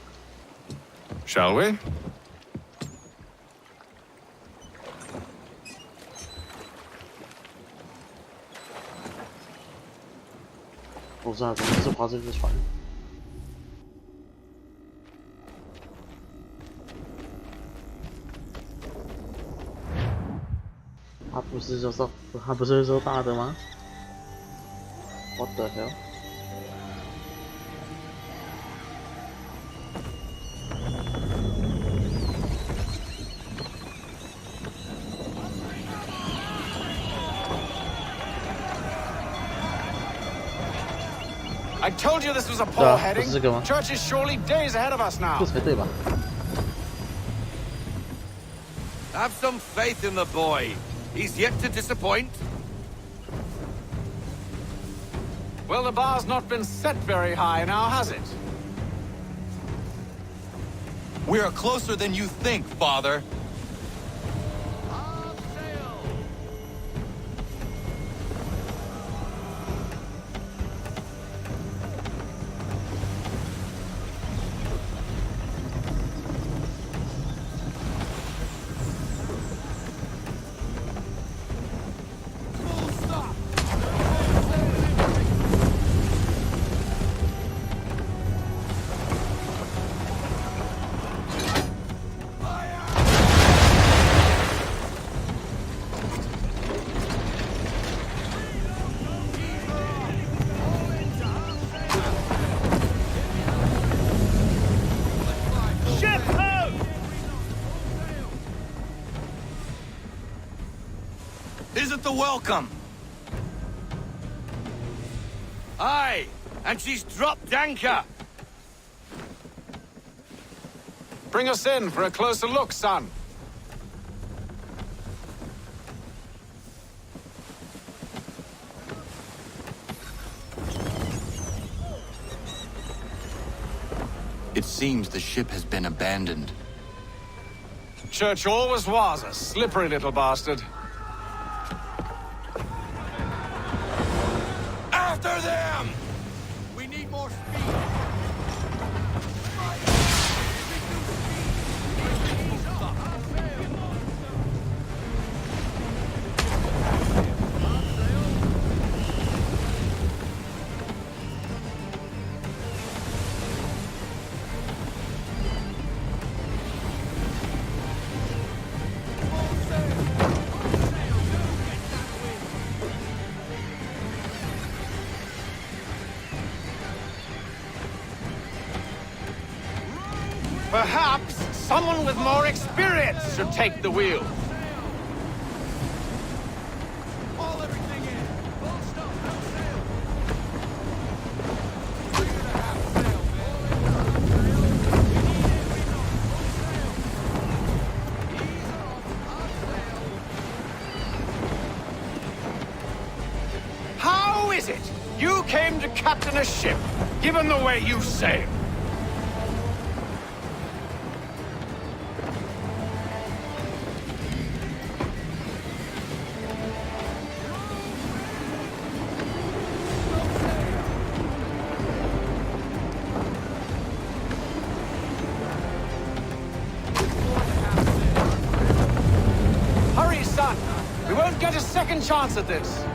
Shall we? 不知道怎么是划这只船。他不是说大的吗 ？What the hell？ I told you this was a poor heading. Church is surely days ahead of us now. 这才对吧？ Have some faith in the boy. He's yet to disappoint. Well, the bar's not been set very high now, has it? We are closer than you think, Father. Isn't the welcome? Aye, and she's dropped anchor. Bring us in for a closer look, son. It seems the ship has been abandoned. Church always was a slippery little bastard. After them! We need more speed. Perhaps someone with more experience should take the wheel. Haul everything in. Full stop, no sail. How is it you came to captain a ship, given the way you sail? Hurry, son! We won't get a second chance at this.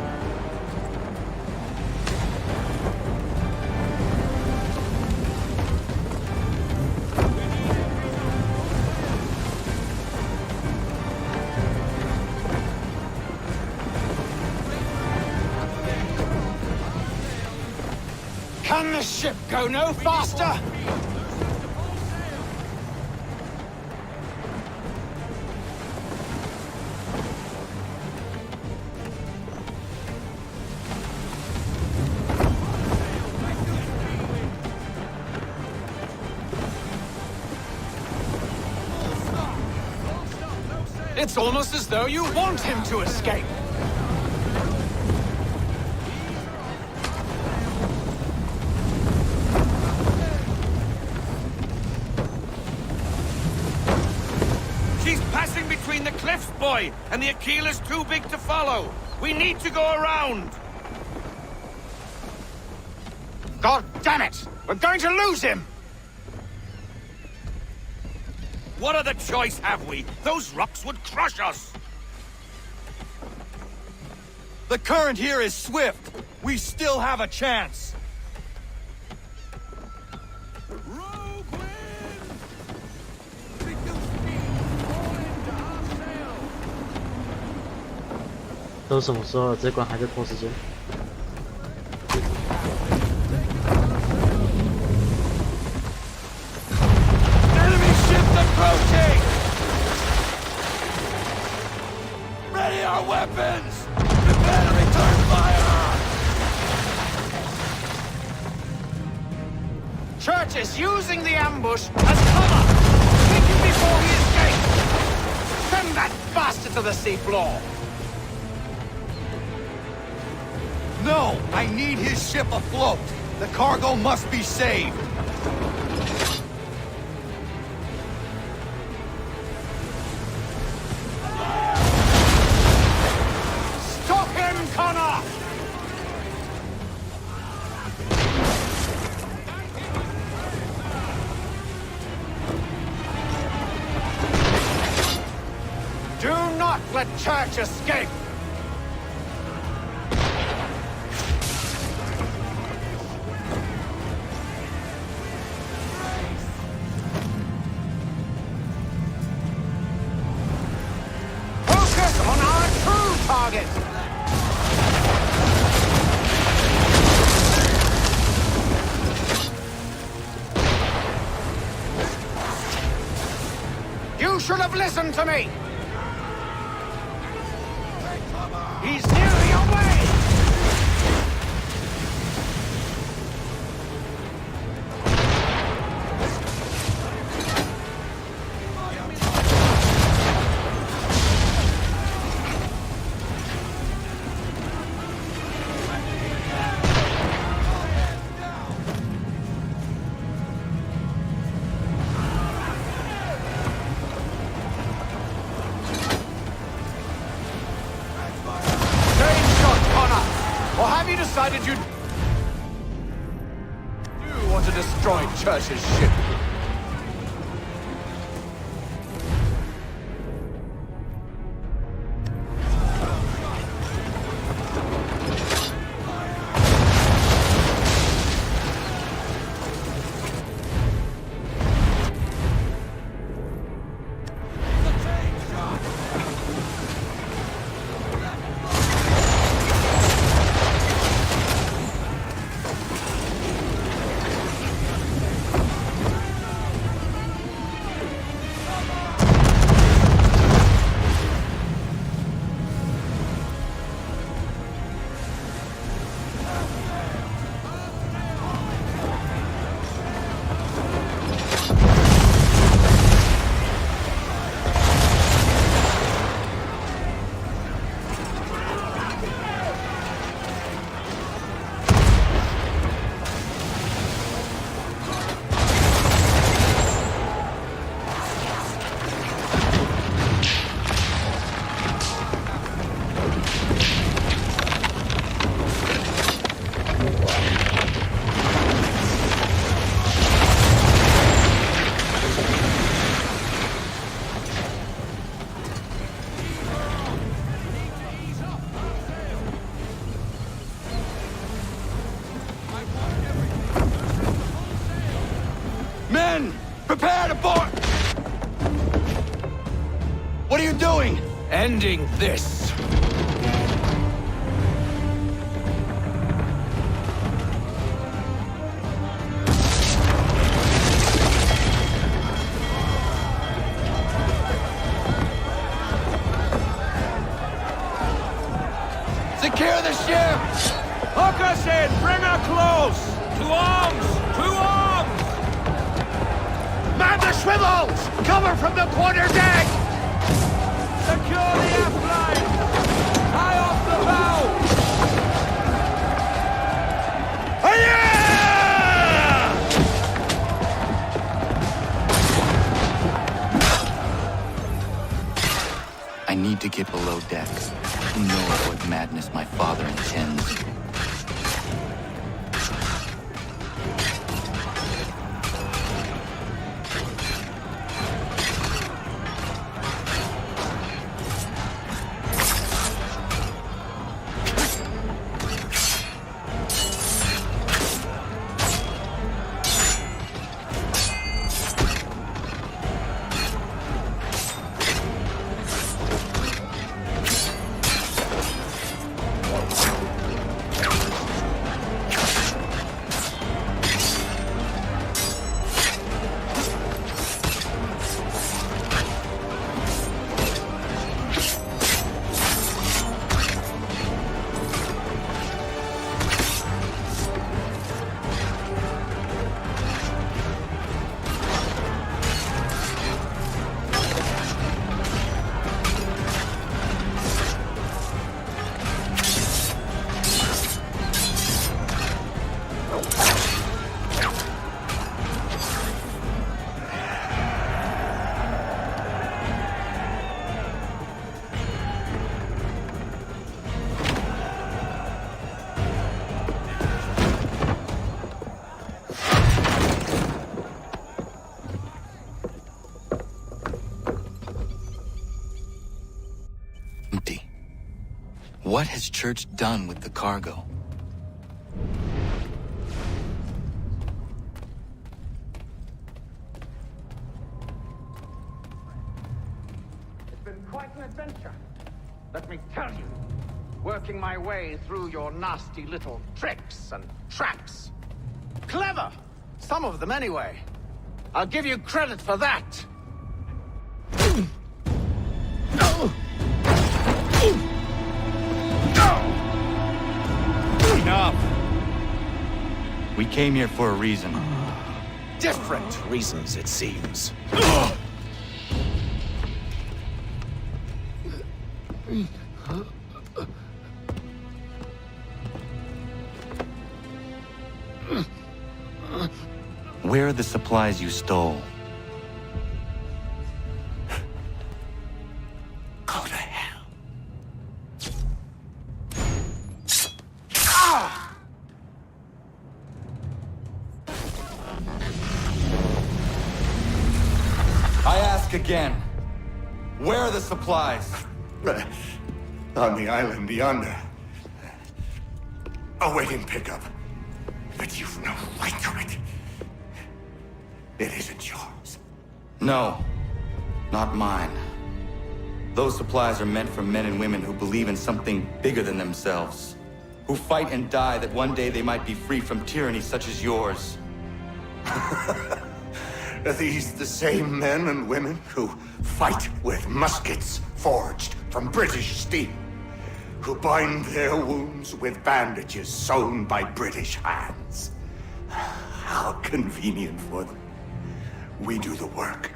Can the ship go no faster? It's almost as though you want him to escape. between the cliffs, boy, and the Aquila's too big to follow. We need to go around. God damn it! We're going to lose him! What other choice have we? Those rocks would crush us! The current here is swift. We still have a chance.都什么时候了？这关还在拖时间。Enemy ship approaching! Ready our weapons! Prepare to return fire! Church is using the ambush as cover! Take him before he escapes! Send that bastard to the seafloor! No! I need his ship afloat! The cargo must be saved! Stop him, Connor! Do not let Church escape! Focus on our true target! You should have listened to me! He's nearly away! Or have you decided you do want to destroy Church's ship? Men! Prepare to board! What are you doing? Ending this. Secure the ship! Hook us in! Bring her close! To arms! To arms! Man the swivels! Cover from the quarter deck! Secure the aft line! Tie off the bow! make it below deck. Who knows what madness my father intends? What has Church done with the cargo? It's been quite an adventure, let me tell you. Working my way through your nasty little tricks and traps. Clever! Some of them anyway. I'll give you credit for that. Enough! We came here for a reason. Different reasons, it seems. Where are the supplies you stole? Go to hell. I ask again. Where are the supplies? On the island yonder. Awaiting pickup. But you've no right to it. It isn't yours. No, not mine. Those supplies are meant for men and women who believe in something bigger than themselves. Who fight and die that one day they might be free from tyranny such as yours. Are these the same men and women who fight with muskets forged from British steel? Who bind their wounds with bandages sewn by British hands? How convenient for them. We do the work.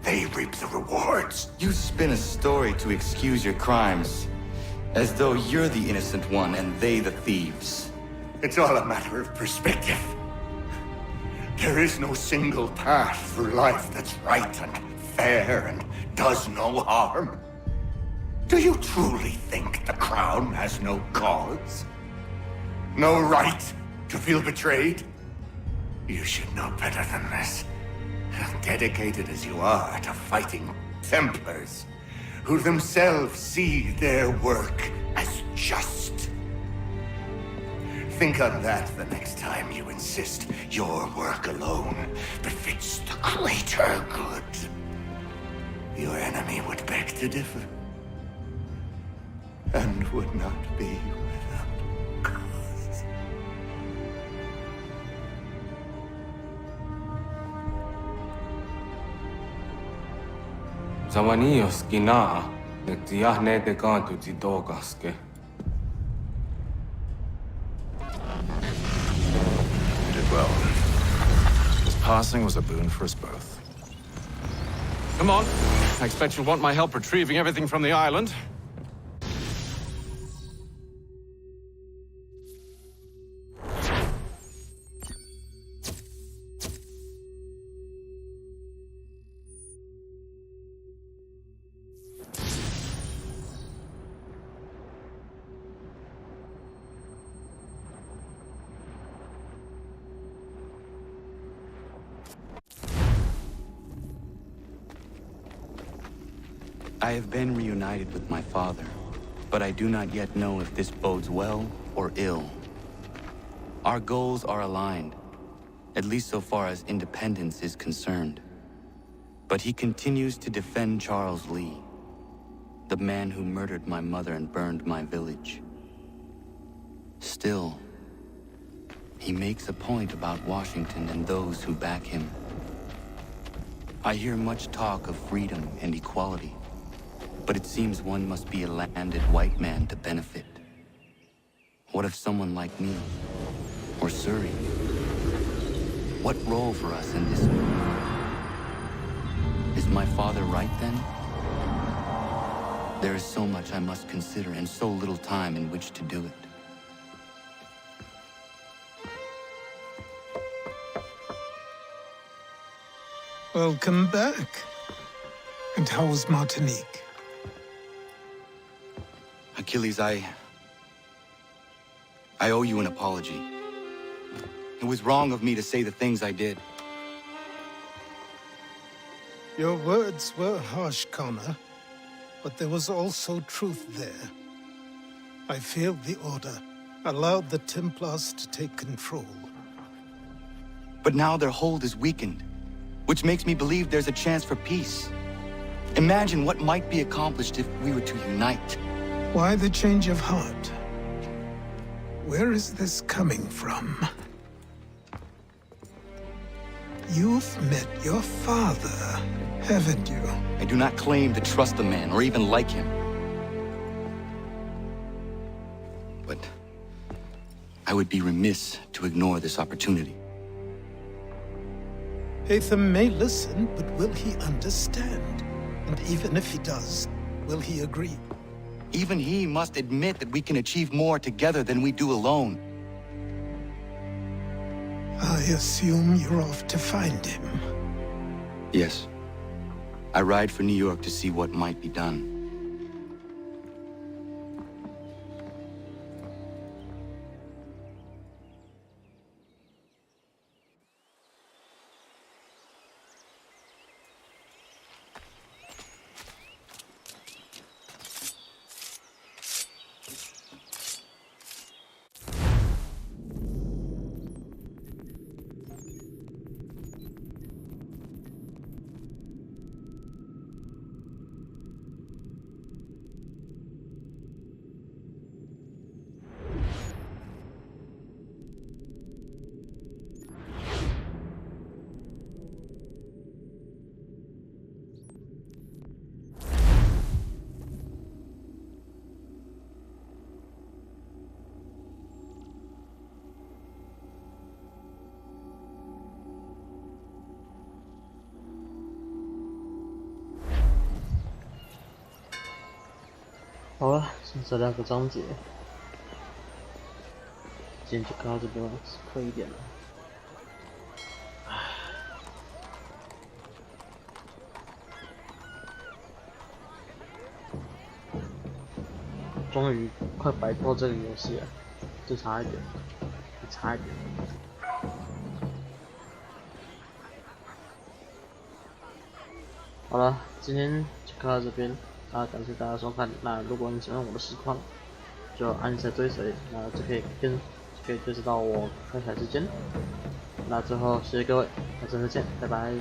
They reap the rewards. You spin a story to excuse your crimes, as though you're the innocent one and they the thieves. It's all a matter of perspective. There is no single path through life that's right and fair and does no harm. Do you truly think the Crown has no cause? No right to feel betrayed? You should know better than this. Dedicated as you are to fighting Templars, who themselves see their work as just. Think on that the next time you insist your work alone befits the greater good. Your enemy would beg to differ, and would not be without cause. Zavanios kinaa, että jahneete kaantuti tokaske. You did well. This passing was a boon for us both. Come on. I expect you'll want my help retrieving everything from the island. I have been reunited with my father, but I do not yet know if this bodes well or ill. Our goals are aligned, at least so far as independence is concerned. But he continues to defend Charles Lee, the man who murdered my mother and burned my village. Still, he makes a point about Washington and those who back him. I hear much talk of freedom and equality, but it seems one must be a landed white man to benefit. What if someone like me, or Surrey? What role for us in this movie? Is my father right then? There is so much I must consider and so little time in which to do it. Welcome back. And how was Martinique? Achilles, I owe you an apology. It was wrong of me to say the things I did. Your words were harsh, Connor, but there was also truth there. I failed the Order, allowed the Templars to take control. But now their hold is weakened, which makes me believe there's a chance for peace. Imagine what might be accomplished if we were to unite. Why the change of heart? Where is this coming from? You've met your father, haven't you? I do not claim to trust the man or even like him. But I would be remiss to ignore this opportunity. Hatham may listen, but will he understand? And even if he does, will he agree? Even he must admit that we can achieve more together than we do alone. I assume you're off to find him. Yes. I ride for New York to see what might be done.好了，剩下2个章节，今天就看到这边快一点了。终于快摆脱这个游戏了，就差一点，差一点。好了，今天就看到这边。感谢大家收看。那如果你喜欢我的实况，就按下追随，那就可以追随到我开台之间。那最后谢谢各位，那真的见，拜拜。